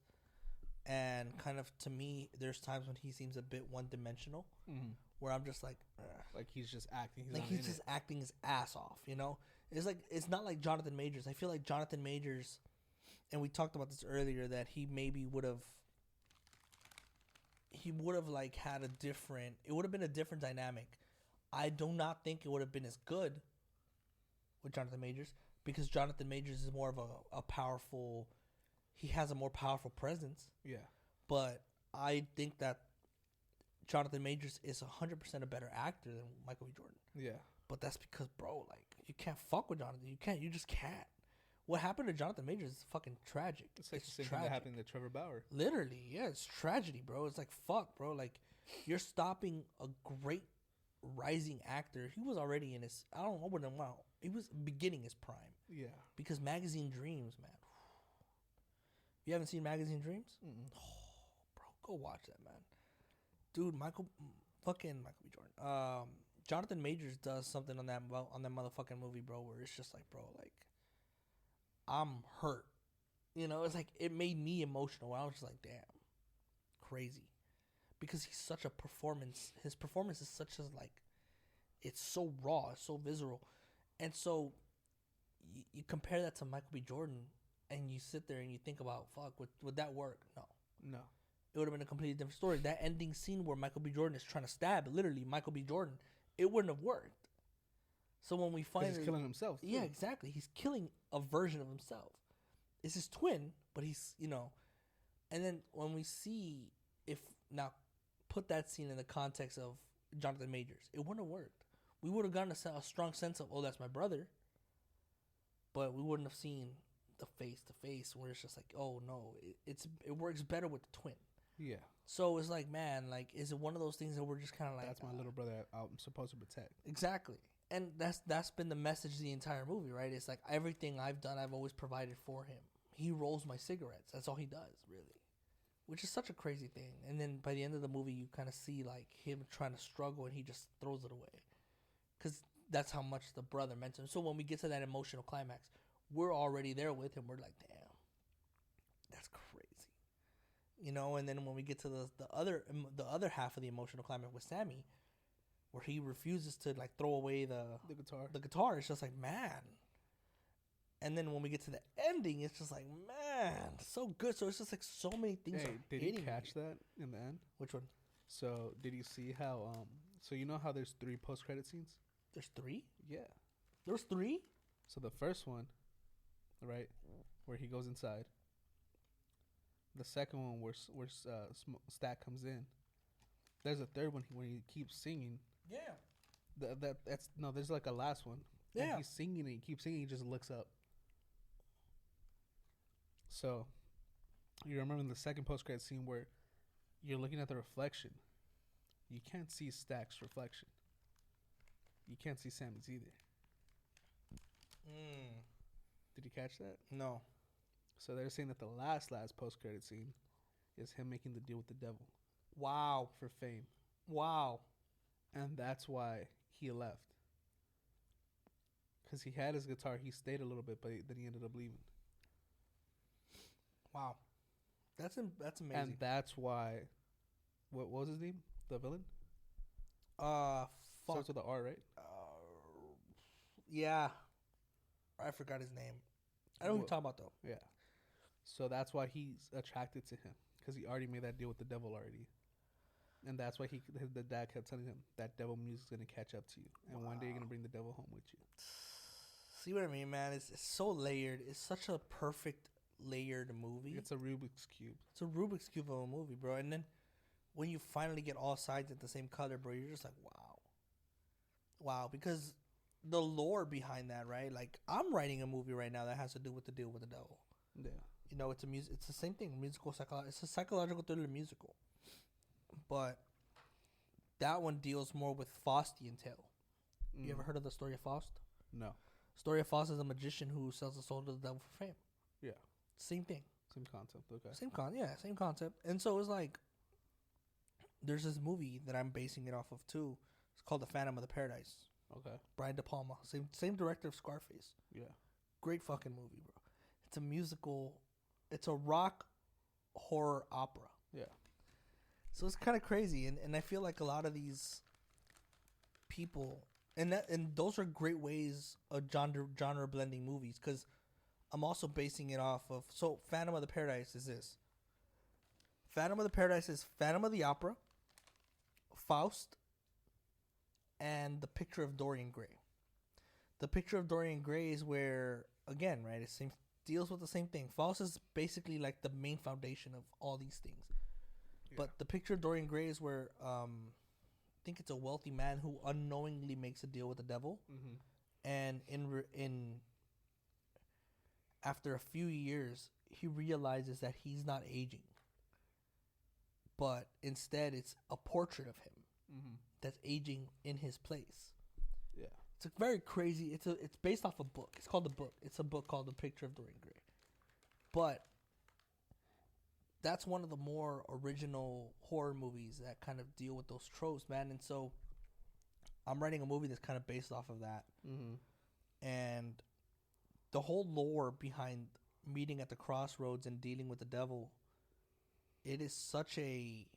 and kind of to me, there's times when he seems a bit one-dimensional, where I'm just like, ugh. Like he's just acting. He's just acting his ass off. You know, it's not like Jonathan Majors. I feel like Jonathan Majors, and we talked about this earlier, that he maybe would have like had it would have been a different dynamic. I do not think it would have been as good with Jonathan Majors, because Jonathan Majors is more of a powerful, he has a more powerful presence. Yeah. But I think that Jonathan Majors is 100% a better actor than Michael B. Jordan. Yeah. But that's because, bro, like, you can't fuck with Jonathan. You just can't. What happened to Jonathan Majors is fucking tragic. It's like the same thing that happened to Trevor Bauer. Literally, yeah, it's tragedy, bro. It's like, fuck, bro. Like, you're stopping a great rising actor. He was already in his, he was beginning his prime. Yeah. Because Magazine Dreams, man. You haven't seen Magazine Dreams? Mm-mm. Oh, bro, go watch that, man. Dude, Michael B. Jordan. Jonathan Majors does something on that motherfucking movie, bro, where it's just like, bro, like, I'm hurt. You know, it's like, it made me emotional. I was just like, damn, crazy. Because he's such a performance. His performance is such as like, it's so raw, it's so visceral. And so, you compare that to Michael B. Jordan, and you sit there and you think about, fuck, would that work? No. No. It would have been a completely different story. That ending scene where Michael B. Jordan is trying to stab, literally, Michael B. Jordan, it wouldn't have worked. So when we find he's killing himself. Too. Yeah, exactly. He's killing a version of himself. It's his twin, but he's, you know. And then when we see, now put that scene in the context of Jonathan Majors, it wouldn't have worked. We would have gotten a strong sense of, oh, that's my brother. But we wouldn't have seen the face to face where it's just like, oh no, it works better with the twin. Yeah. So it's like, man, like, is it one of those things that we're just kind of like, that's my little brother I'm supposed to protect. Exactly. And that's been the message the entire movie, right? It's like, everything I've done, I've always provided for him. He rolls my cigarettes. That's all he does, really. Which is such a crazy thing. And then by the end of the movie, you kind of see like him trying to struggle, and he just throws it away. Because that's how much the brother meant to him. So when we get to that emotional climax, we're already there with him. We're like, damn, that's crazy. You know, and then when we get to the other half of the emotional climax with Sammy, where he refuses to like throw away the guitar, it's just like, man. And then when we get to the ending, it's just like, man, so good. So it's just like so many things. Hey, did you catch that in the end? Which one? So did you see how? So you know how there's 3 post-credit scenes? There's 3? Yeah. There was 3? So the first one, right, where he goes inside. The second one where Stack comes in. There's a third one where he keeps singing. Yeah. There's like a last one. Yeah. And he's singing and he keeps singing. He just looks up. So, you remember in the second post-credit scene where you're looking at the reflection. You can't see Stack's reflection. You can't see Sammy's either. Did you catch that? No. So they're saying that the last post-credit scene is him making the deal with the devil. Wow. For fame. Wow. And that's why he left. Because he had his guitar. He stayed a little bit, but then he ended up leaving. Wow. That's amazing. And that's why... What was his name? The villain? Fuck. Starts with an R, right? Yeah. I forgot his name. I know who you're talking about, though. Yeah. So that's why he's attracted to him. Because he already made that deal with the devil already. And that's why the dad kept telling him that devil music's going to catch up to you. And one day you're going to bring the devil home with you. See what I mean, man? It's so layered. It's such a perfect layered movie. It's a Rubik's cube. It's a Rubik's cube of a movie, bro. And then when you finally get all sides at the same color, bro, you're just like, wow. Because the lore behind that, right? Like, I'm writing a movie right now that has to do with the deal with the devil. Yeah. You know, it's the same thing. It's a psychological thriller musical, but that one deals more with Faustian tale. You ever heard of the story of Faust? No. Story of Faust is a magician who sells the soul to the devil for fame. Yeah. Same thing. Same concept. Okay. Same concept. And so it's like, there's this movie that I'm basing it off of too. It's called The Phantom of the Paradise. Okay. Brian De Palma, same director of Scarface. Yeah. Great fucking movie, bro. It's a musical. It's a rock horror opera. Yeah. So it's kind of crazy, and I feel like a lot of these people, and those are great ways of genre blending movies, because I'm also basing it off of. So Phantom of the Paradise is this. Phantom of the Paradise is Phantom of the Opera, Faust, and The Picture of Dorian Gray. The Picture of Dorian Gray is where, again, right, it deals with the same thing. Faust is basically like the main foundation of all these things. Yeah. But The Picture of Dorian Gray is where I think it's a wealthy man who unknowingly makes a deal with the devil, and in after a few years, he realizes that he's not aging, but instead it's a portrait of him that's aging in his place. Yeah. It's a very crazy. It's based off a book. It's called The Book. It's a book called The Picture of Dorian Gray. But that's one of the more original horror movies that kind of deal with those tropes, man. And so I'm writing a movie that's kind of based off of that. And the whole lore behind meeting at the crossroads and dealing with the devil, it is such a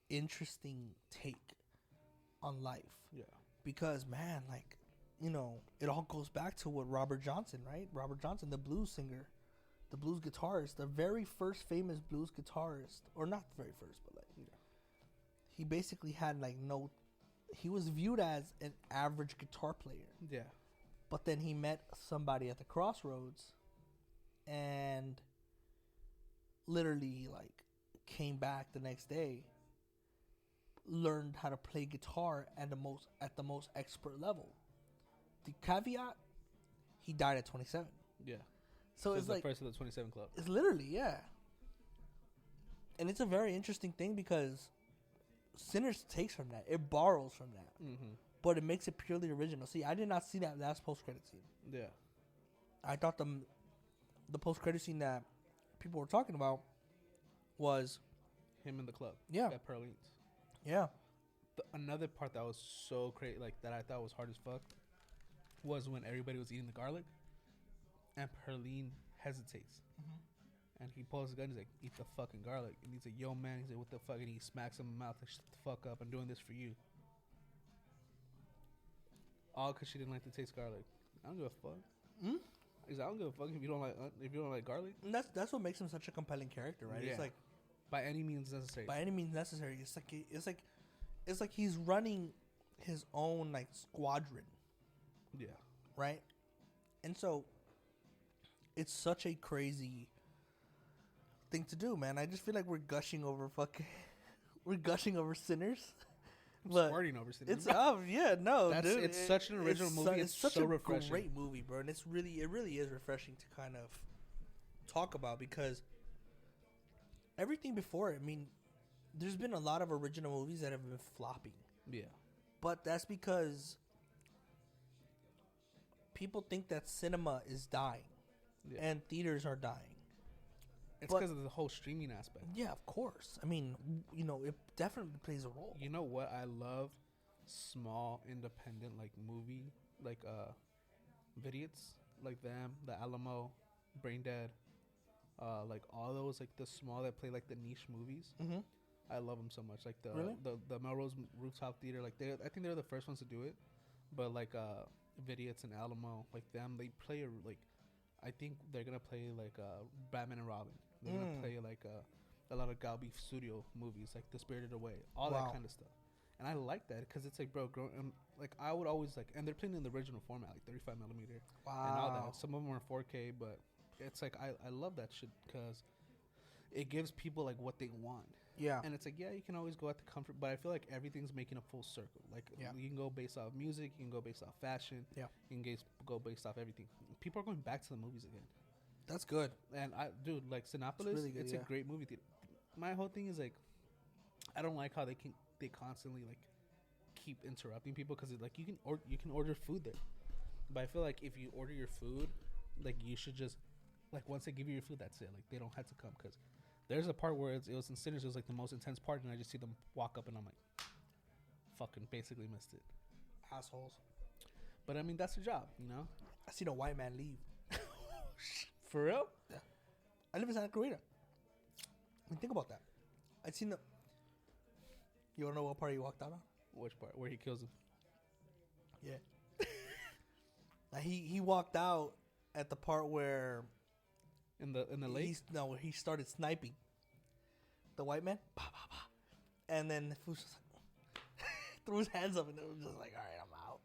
interesting take on life. Yeah. Because, man, like, you know, it all goes back to what Robert Johnson, right? Robert Johnson, the blues singer, the blues guitarist, the very first famous blues guitarist, or not the very first, but like, he basically had like he was viewed as an average guitar player. Yeah. But then he met somebody at the crossroads and literally like came back the next day, learned how to play guitar at the most expert level. The caveat, he died at 27. Yeah. So it's like the first of the 27 Club. It's literally, yeah. And it's a very interesting thing because Sinners takes from that. It borrows from that. But it makes it purely original. See, I did not see that last post-credit scene. Yeah. I thought the post-credit scene that people were talking about was him in the club. Yeah. At Perline's. Yeah. Another part that was so crazy, like that I thought was hard as fuck, was when everybody was eating the garlic, and Perline hesitates, and he pulls his gun. He's like, "Eat the fucking garlic," and he's like, "Yo, man," he's like, "What the fuck?" And he smacks him in the mouth, like, "Shut the fuck up! I'm doing this for you." All because she didn't like to taste garlic. I don't give a fuck. He's like, I don't give a fuck if you don't like garlic. And that's what makes him such a compelling character, right? Yeah. It's like by any means necessary. By any means necessary. It's like he's running his own like squadron. Yeah. Right? And so it's such a crazy thing to do, man. I just feel like we're gushing over Sinners. Squirting over Sinners. It's yeah, no. Dude, it's such an original movie. It's such so refreshing. A great movie, bro. And it really is refreshing to kind of talk about, because everything before it, I mean, there's been a lot of original movies that have been flopping. Yeah. But that's because people think that cinema is dying and theaters are dying. It's because of the whole streaming aspect. Yeah, of course. I mean, you know, it definitely plays a role. You know what? I love small, independent, like, movie, like, vidiots, like them, The Alamo, Brain Dead, like, all those, like, the small that play, like, the niche movies. I love them so much. Like, the Melrose Rooftop Theater, like, I think they're the first ones to do it. But, like, vidiots and Alamo, like, them, they play, I think they're going to play, like, Batman and Robin. They're going to play, like, a lot of Galbi Studio movies, like The Spirited Away, all that kind of stuff. And I like that because it's like, bro, like I would always like, and they're playing in the original format, like 35 millimeter, and all that. Some of them are 4K, but it's like I love that shit because it gives people like what they want. Yeah. And it's like, yeah, you can always go at the comfort, but I feel like everything's making a full circle. Like, you can go based off music, you can go based off fashion, Yeah. you can go based off everything. People are going back to the movies again. That's good. And dude, like Sinopolis, really good, it's a great movie theater. My whole thing is like, I don't like how they constantly like keep interrupting people because like you can order food there, but I feel like if you order your food, like you should just like once they give you your food, that's it. Like they don't have to come because there's a part where it was in Sinners. It was like the most intense part, and I just see them walk up, and I'm like, fucking basically missed it. Assholes. But I mean, that's the job, you know. I seen a white man leave. For real? Yeah. I live in Santa Clarita. I mean, think about that. I seen the. You wanna know what part he walked out on? Which part? Where he kills him? Yeah. Like he walked out at the part where in the lake. Where he started sniping the white man. Bah, bah, bah. And then the fool just like threw his hands up and it was just like, all right, I'm out.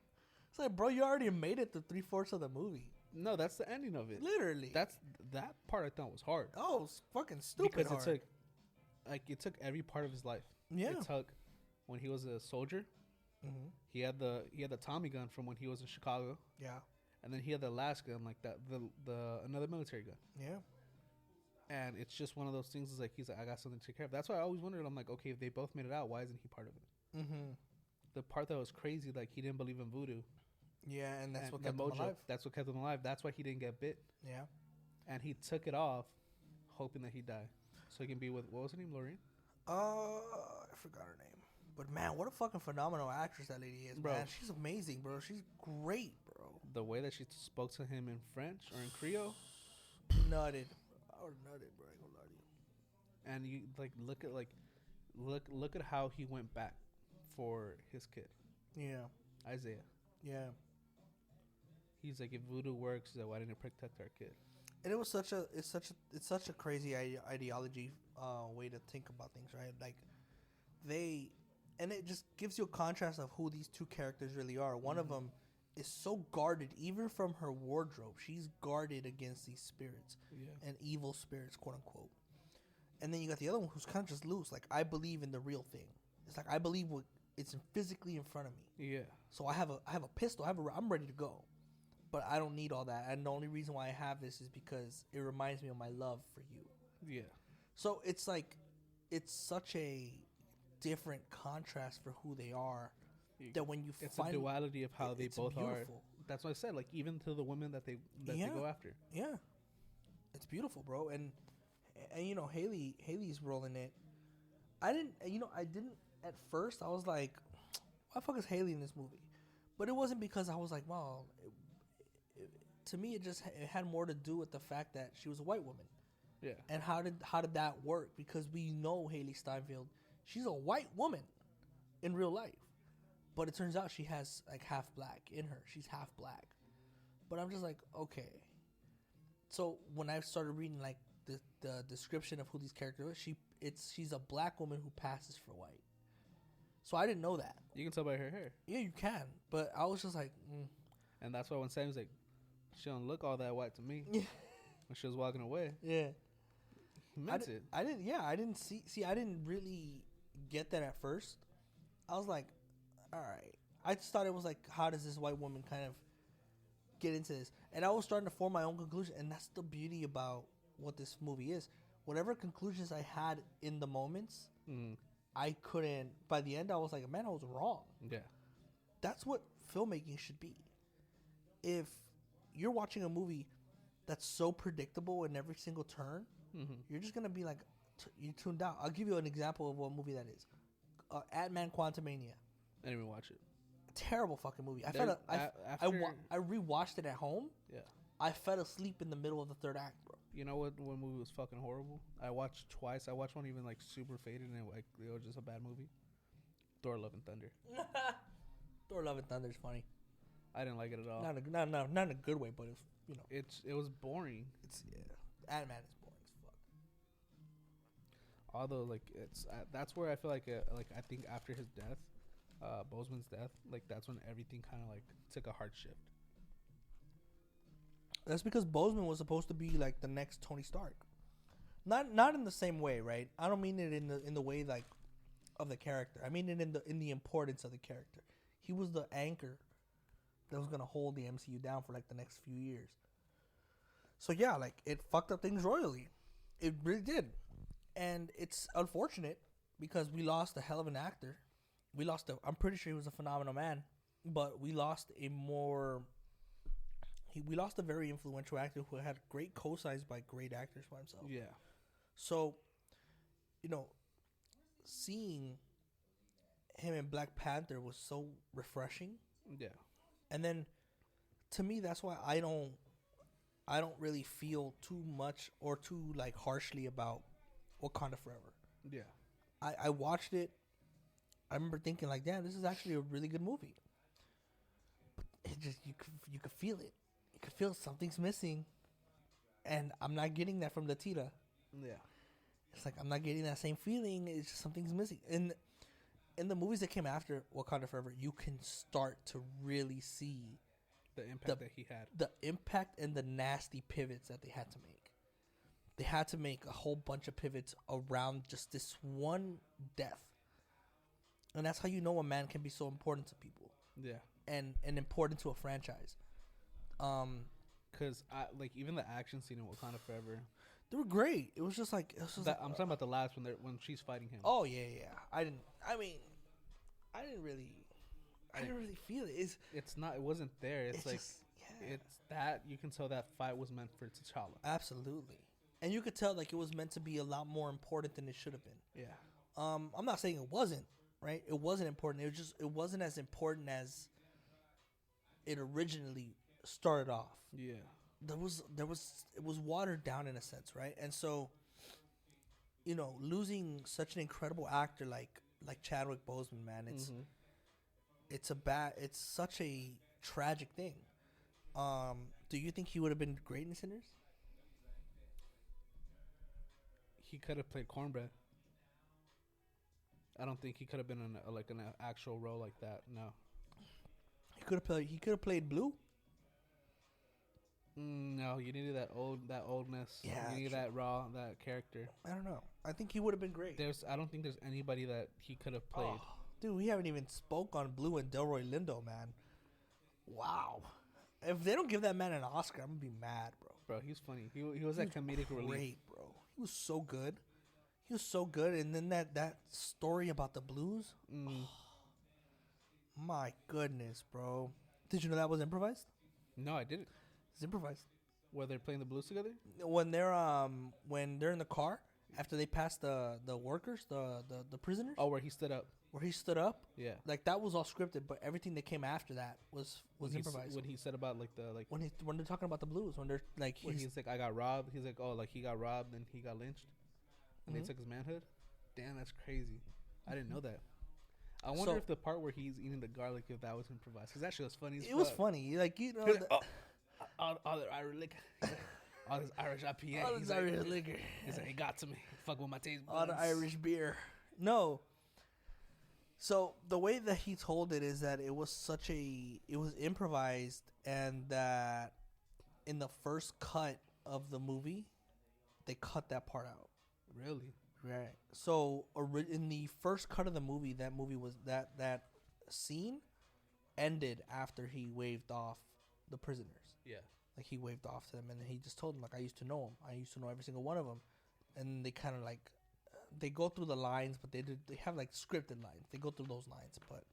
It's like, bro, you already made it to 3/4 of the movie. No, that's the ending of it. Literally. That part I thought was hard. Oh, it's fucking stupid because hard. it took every part of his life. Yeah. It took when he was a soldier. Mm-hmm. He had the Tommy gun from when he was in Chicago. Yeah. And then he had the last gun like that, the another military gun. Yeah. And it's just one of those things. Is like he's like, I got something to take care of. That's why I always wondered. I'm like, okay, if they both made it out, why isn't he part of it? Mm-hmm. The part that was crazy, like he didn't believe in voodoo. Yeah, and that's what kept him alive. That's what kept him alive. That's why he didn't get bit. Yeah. And he took it off, hoping that he'd die, so he can be with, what was her name, Lorraine? I forgot her name. But man, what a fucking phenomenal actress that lady is, bro. Man. She's amazing, bro. She's great, bro. The way that she spoke to him in French or in Creole, nutted. I would nutted, bro. I ain't gonna lie to you. And you like look at how he went back for his kid. Yeah. Isaiah. Yeah. He's like, if voodoo works, then why didn't it protect our kid? And it was it's such a crazy ideology way to think about things, right? Like and it just gives you a contrast of who these two characters really are. One of them is so guarded, even from her wardrobe. She's guarded against these spirits and evil spirits, quote unquote. And then you got the other one who's kind of just loose. Like, I believe in the real thing. It's like I believe it's physically in front of me. Yeah. So I have a pistol. I'm ready to go. But I don't need all that. And the only reason why I have this is because it reminds me of my love for you. Yeah. So it's like, it's such a different contrast for who they are. That when you it's find a duality of how they both beautiful. are. That's what I said. Like even to the women that they go after. Yeah. It's beautiful, bro. And you know, Haley's rolling it. I didn't at first. I was like, why the fuck is Haley in this movie? But it wasn't because I was like, well, to me, it had more to do with the fact that she was a white woman. Yeah. And how did that work? Because we know Haley Steinfeld, she's a white woman in real life, but it turns out she has like half black in her. She's half black. But I'm just like, okay. So when I started reading like the description of who these characters are, she's a black woman who passes for white. So I didn't know that. You can tell by her hair. Yeah, you can. But I was just like, And that's why when Sam's like, she don't look all that white to me. Yeah. When she was walking away. Yeah. He meant it. I didn't see, I didn't really get that at first. I was like, all right. I just thought it was like, how does this white woman kind of get into this? And I was starting to form my own conclusion. And that's the beauty about what this movie is. Whatever conclusions I had in the moments, I couldn't. By the end, I was like, man, I was wrong. Yeah. That's what filmmaking should be. If you're watching a movie that's so predictable in every single turn, you're just going to be like, you tuned out. I'll give you an example of what movie that is. Ant-Man Quantumania. I didn't even watch it. Terrible fucking movie. I rewatched it at home. Yeah. I fell asleep in the middle of the third act, bro. You know what movie was fucking horrible? I watched twice. I watched one even like super faded and it was just a bad movie. Thor: Love and Thunder. Thor: Love and Thunder is funny. I didn't like it at all. Not in a good way, but it was boring. Ant-Man is boring as fuck. Although like that's where I feel like I think after his death, Boseman's death, like that's when everything kind of like took a hard shift. That's because Boseman was supposed to be like the next Tony Stark. Not in the same way, right? I don't mean it in the way like of the character. I mean it in the importance of the character. He was the anchor that was gonna hold the MCU down for like the next few years. So yeah, like it fucked up things royally. It really did. And it's unfortunate because we lost a hell of an actor. I'm pretty sure he was a phenomenal man, but we lost we lost a very influential actor who had great co-signs by great actors by himself. Yeah. So, seeing him in Black Panther was so refreshing. Yeah. And then, to me, that's why I don't really feel too much or too like harshly about Wakanda Forever. Yeah. I watched it. I remember thinking like, damn, this is actually a really good movie. But it just you could feel it. You could feel something's missing, and I'm not getting that from Latita. Yeah. It's like I'm not getting that same feeling. It's just something's missing. In the movies that came after Wakanda Forever, you can start to really see the impact that he had. The impact and the nasty pivots that they had to make. They had to make a whole bunch of pivots around just this one death. And that's how you know a man can be so important to people. Yeah. And important to a franchise. Because like even the action scene in Wakanda Forever, they were great. It was just like I'm talking about the last when she's fighting him. Oh yeah. I didn't really feel it. It's not. It wasn't there. It's like just, yeah. It's that you can tell that fight was meant for T'Challa. Absolutely, and you could tell like it was meant to be a lot more important than it should have been. Yeah. I'm not saying it wasn't. Right? It wasn't important. It wasn't as important as it originally started off. Yeah. It was watered down in a sense, right? And so, losing such an incredible actor like Chadwick Boseman, man, it's such a tragic thing. Do you think he would have been great in Sinners? He could have played Cornbread. I don't think he could have been in an actual role like that. No. He could have played Blue. No, you needed that oldness. Yeah, you needed that character. I don't know. I think he would have been great. I don't think there's anybody that he could have played. Oh, dude, we haven't even spoke on Blue and Delroy Lindo, man. Wow. If they don't give that man an Oscar, I'm gonna be mad, bro. Bro, he's funny. He was that comedic relief. Great, bro. He was so good. And then that story about the blues. Oh, my goodness, bro. Did you know that was improvised? No, I didn't. It's improvised. Were they playing the blues together? When they're in the car after they passed the workers, the prisoners. Oh, where he stood up. Yeah. Like that was all scripted, but everything that came after that was improvised. When he said about when they're talking about the blues, when they're like he's like I got robbed. He's like, oh, like he got robbed and he got lynched. And they took his manhood. Damn, that's crazy. I didn't know that. I wonder if the part where he's eating the garlic, if that was improvised. Because that shit was funny. It was funny. Like, all the Irish liquor. All this Irish IPA. All this Irish liquor. He's like, it got to me. Fuck with my taste buds. All the Irish beer. No. So, the way that he told it is that it was improvised, and that in the first cut of the movie, they cut that part out. Really? Right. So in the first cut of the movie, that scene ended after he waved off the prisoners. Yeah. Like he waved off to them, and then he just told them like I used to know him. I used to know every single one of them, and they kind of like they go through the lines, but they have like scripted lines. They go through those lines, but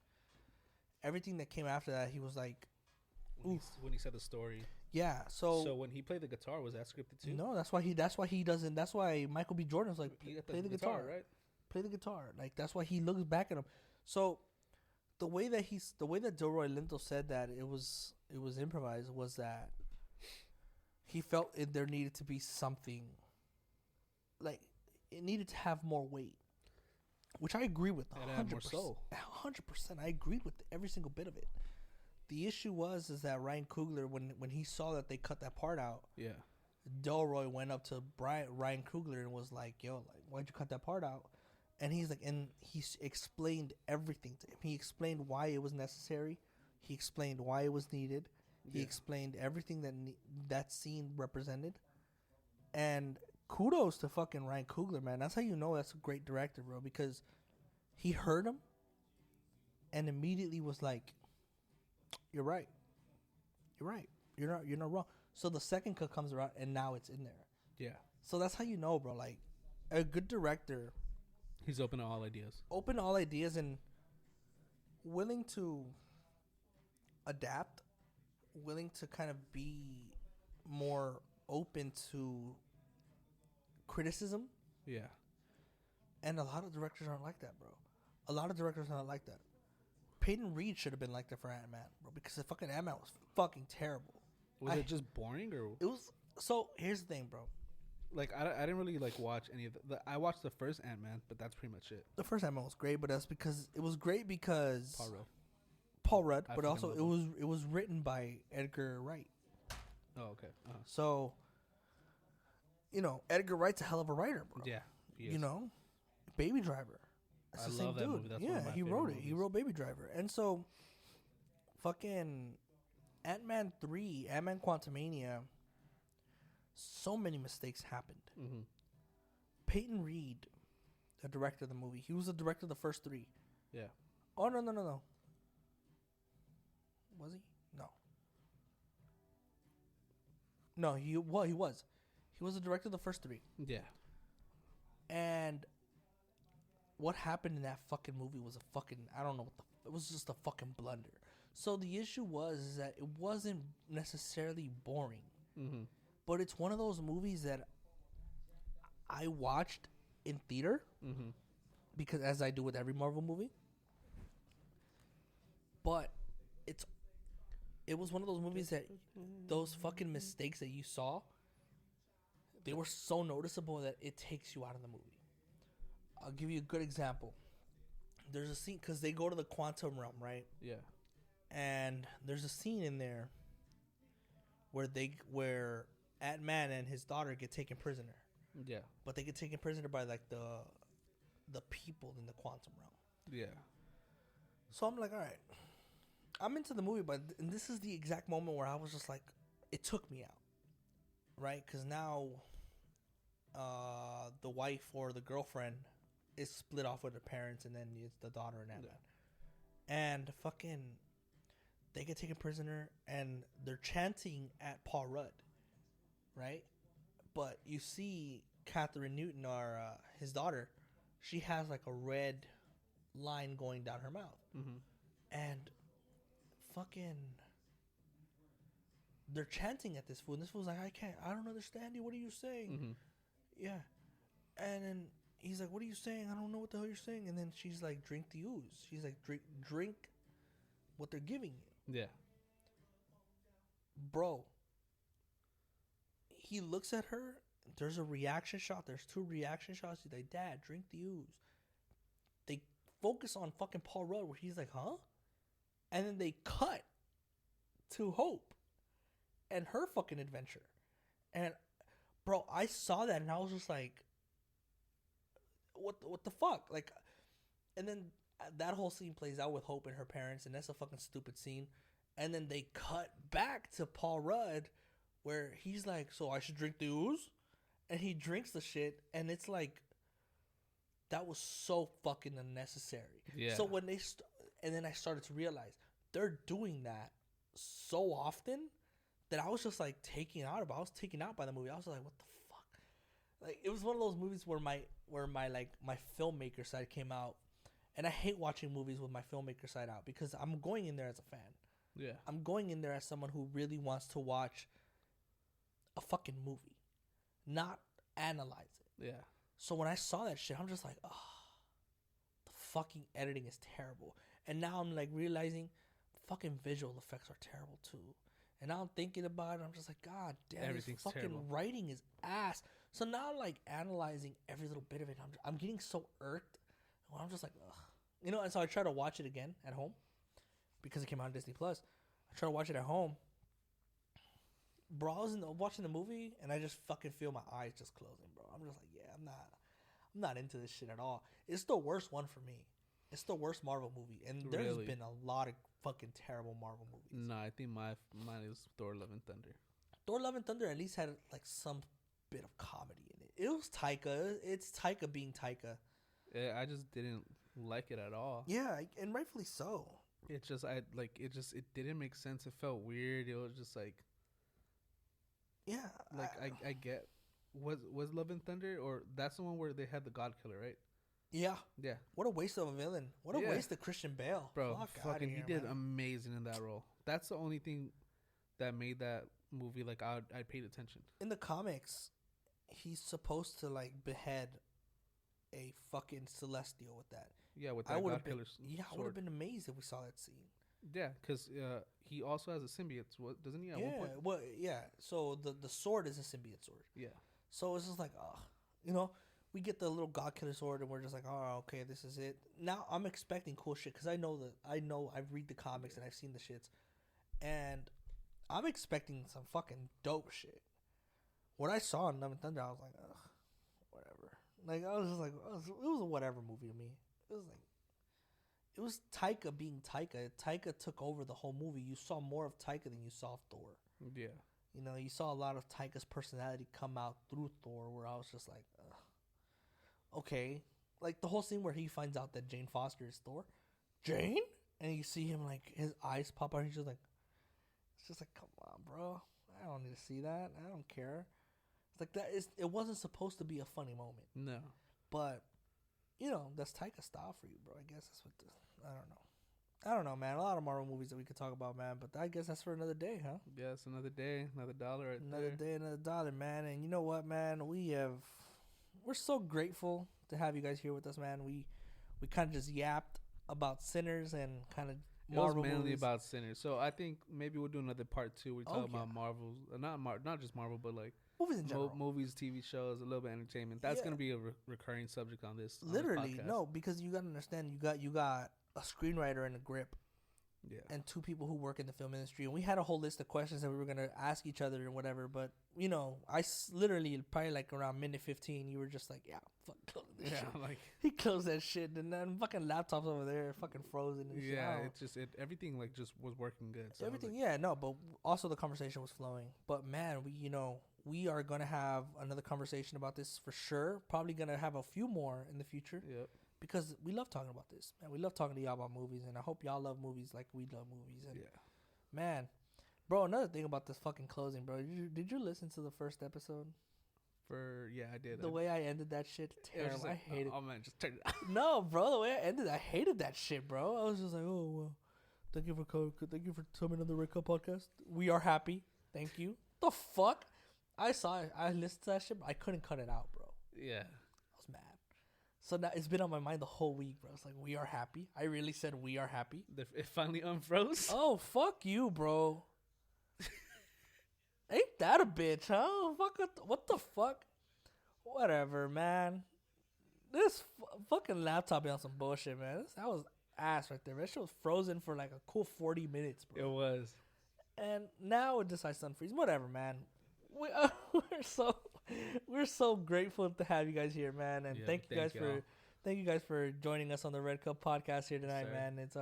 everything that came after that, he was like, when he said the story. Yeah, so when he played the guitar, was that scripted too? No, that's why he doesn't. That's why Michael B. Jordan was like, play the guitar, right? Play the guitar. Like that's why he looks back at him. So the way that Delroy Lindo said that it was improvised was that he felt there needed to be something, like it needed to have more weight, which I agree with 100%. 100%, I agreed with every single bit of it. The issue is that Ryan Coogler, when he saw that they cut that part out, yeah, Delroy went up to Ryan Coogler and was like, "Yo, like, why'd you cut that part out?" And he's like, and explained everything to him. He explained why it was necessary. He explained why it was needed. He explained everything that that scene represented. And kudos to fucking Ryan Coogler, man. That's how you know that's a great director, bro. Because he heard him and immediately was like, "You're right. You're right. You're not wrong." So the second cut comes around, and now it's in there. Yeah. So that's how you know, bro. Like, a good director, He's open to all ideas. open to all ideas and willing to adapt, willing to kind of be more open to criticism. Yeah. And a lot of directors aren't like that, bro. A lot of directors are not like that. Peyton Reed should have been like that for Ant-Man, bro, because the fucking Ant-Man was fucking terrible. Was it just boring or? It was. So here's the thing, bro. Like I didn't really like watch any of I watched the first Ant-Man, but that's pretty much it. The first Ant-Man was great, but that's because it was great because Paul Rudd, I but fucking also love it was written by Edgar Wright. Oh, okay. So, Edgar Wright's a hell of a writer, bro. Yeah. He is. You know, Baby Driver. That's I the same love that dude. movie. That's one of my he favorite wrote it. movies. He wrote Baby Driver, and so, fucking Ant-Man 3, Ant-Man Quantumania. So many mistakes happened. Mm-hmm. Peyton Reed, the director of the movie, he was the director of the first 3. Yeah. Oh, no. Was he? No. No, he was. He was the director of the first 3. Yeah. And what happened in that fucking movie was a fucking, I don't know it was just a fucking blunder. So the issue was that it wasn't necessarily boring. Mm-hmm. But it's one of those movies that I watched in theater, Mm-hmm. because as I do with every Marvel movie. But it was one of those movies that those fucking mistakes that you saw, they were so noticeable that it takes you out of the movie. I'll give you a good example. There's a scene, because they go to the quantum realm, right? Yeah. And there's a scene in there where Ant-Man and his daughter get taken prisoner. Yeah. But they get taken prisoner by like the people in the quantum realm. Yeah. So I'm like, all right, I'm into the movie, and this is the exact moment where I was just like, it took me out, right? Because now, the wife or the girlfriend is split off with her parents, and then it's the daughter and Ant-Man. Yeah. And fucking, they get taken prisoner, and they're chanting at Paul Rudd, right? But you see Catherine Newton, or his daughter, she has like a red line going down her mouth. Mm-hmm. And fucking, they're chanting at this fool. And this fool's like, I don't understand you. What are you saying? Mm-hmm. Yeah. And then he's like, what are you saying? I don't know what the hell you're saying. And then she's like, drink the ooze. She's like, drink what they're giving you. Yeah. Bro. He looks at her. There's a reaction shot. There's 2 reaction shots. He's like, Dad, drink the ooze. They focus on fucking Paul Rudd, where he's like, huh? And then they cut to Hope and her fucking adventure. And bro, I saw that and I was just like, what the fuck? Like, and then that whole scene plays out with Hope and her parents, and that's a fucking stupid scene. And then they cut back to Paul Rudd, where he's like, so I should drink the ooze? And he drinks the shit, and it's like, that was so fucking unnecessary. Yeah. So when and then I started to realize they're doing that so often that I was just like I was taken out by the movie. I was like, what the fuck? Like, it was one of those movies where my filmmaker side came out, and I hate watching movies with my filmmaker side out, because I'm going in there as a fan. Yeah. I'm going in there as someone who really wants to watch a fucking movie, not analyze it. Yeah. So when I saw that shit, I'm just like, oh, the fucking editing is terrible. And now I'm like realizing fucking visual effects are terrible too. And now I'm thinking about it, I'm just like, God damn, everything's fucking terrible. Writing is ass. So now I'm like analyzing every little bit of it. I'm getting so irked. I'm just like, ugh. And so I try to watch it again at home, because it came out on Disney Plus. I try to watch it at home. Bro, I was watching the movie, and I just fucking feel my eyes just closing, bro. I'm just like, yeah, I'm not into this shit at all. It's the worst one for me. It's the worst Marvel movie, and there's Really? been a lot of fucking terrible Marvel movies. No, I think mine is Thor: Love and Thunder. Thor: Love and Thunder at least had like some bit of comedy in it. It was Taika. It's Taika being Taika. Yeah, I just didn't like it at all. Yeah, and rightfully so. It just it didn't make sense. It felt weird. It was just like Yeah, I get was Love and Thunder, or that's the one where they had the God Killer, right? yeah. Yeah, What a waste of a villain. What a Yeah. waste of Christian Bale. bro, Fuck fucking outta he here, did man. amazing in that role. That's the only thing that made that movie like I paid attention. In the comics, he's supposed to like behead a fucking Celestial with that. Yeah, with I that would God have been, Killer yeah, I would have been amazed if we saw that scene. Yeah, because he also has a symbiote. What doesn't he? At one Yeah, point? well, yeah. So the sword is a symbiote sword. Yeah, So it's just like, you know, we get the little God Killer sword, and we're just like, oh, okay, this is it. Now I'm expecting cool shit because I know I've read the comics and I've seen the shits, and I'm expecting some fucking dope shit. What I saw in Love and Thunder, I was like, ugh, whatever. Like I was just like, it was a whatever movie to me. It was like, it was Taika being Taika. Taika took over the whole movie. You saw more of Taika than you saw of Thor. yeah, You know, you saw a lot of Taika's personality come out through Thor, where I was just like, ugh. Okay. Like the whole scene where he finds out that Jane Foster is Thor. Jane? And you see him like his eyes pop out. He's just like, it's just like, come on, bro. I don't need to see that. I don't care. It's like that is. It wasn't supposed to be a funny moment, no, but you know that's Taika style for you, bro. I guess that's what. I don't know, man. A lot of Marvel movies that we could talk about, man. But I guess that's for another day, huh? yeah. It's another day, another dollar right Another there. day, another dollar, man. And you know what, man? We're so grateful to have you guys here with us, man. We kind of just yapped about Sinners and kind of It was Marvel mainly movies. about Sinners. So I think maybe we'll do another part 2. We talk Oh, about yeah. Marvels, not just Marvel, but like movies in general. movies, TV shows, a little bit of entertainment. That's Yeah. gonna be a recurring subject on this. Literally, podcast. no, because you got to understand, you got a screenwriter in a grip Yeah. and 2 people who work in the film industry, and we had a whole list of questions that we were gonna ask each other and whatever. But you know, literally probably like around minute 15, you were just like, yeah, fuck, close this shit. Yeah, like He closed that shit, and then fucking laptops over there, fucking frozen. And shit. I yeah, don't- it's just everything like just was working good. So I was everything, like, yeah, no, but also the conversation was flowing. But man, we are gonna have another conversation about this for sure. Probably gonna have a few more in the future Yep. because we love talking about this, man. We love talking to y'all about movies, and I hope y'all love movies like we love movies. And Yeah. man, bro, another thing about this fucking closing, bro. Did you listen to the first episode? I did. The way I ended that shit, it was terrible. just like, I hate it. Oh man, just turn it. No, bro, the way I ended, I hated that shit, bro. I was just like, oh, well, thank you for coming on the Red Cup podcast. We are happy. Thank you. The fuck? I listened to that shit, but I couldn't cut it out, bro. Yeah. I was mad. So now it's been on my mind the whole week, bro. It's like, we are happy. I really said we are happy. It finally unfroze. Oh, fuck you, bro. Ain't that a bitch, huh? What the fuck? Whatever, man. This fucking laptop be on some bullshit, man. That was ass right there. That shit was frozen for like a cool 40 minutes, bro. It was. And now it decides to unfreeze. Whatever, man. We're so grateful to have you guys here, man. And Yeah, thank you y'all. guys for joining us on the Red Cup podcast here tonight, sir. man. It's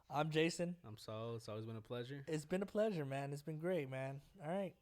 I'm Jason. I'm Saul. It's always been a pleasure. It's been a pleasure, man. It's been great, man. All right.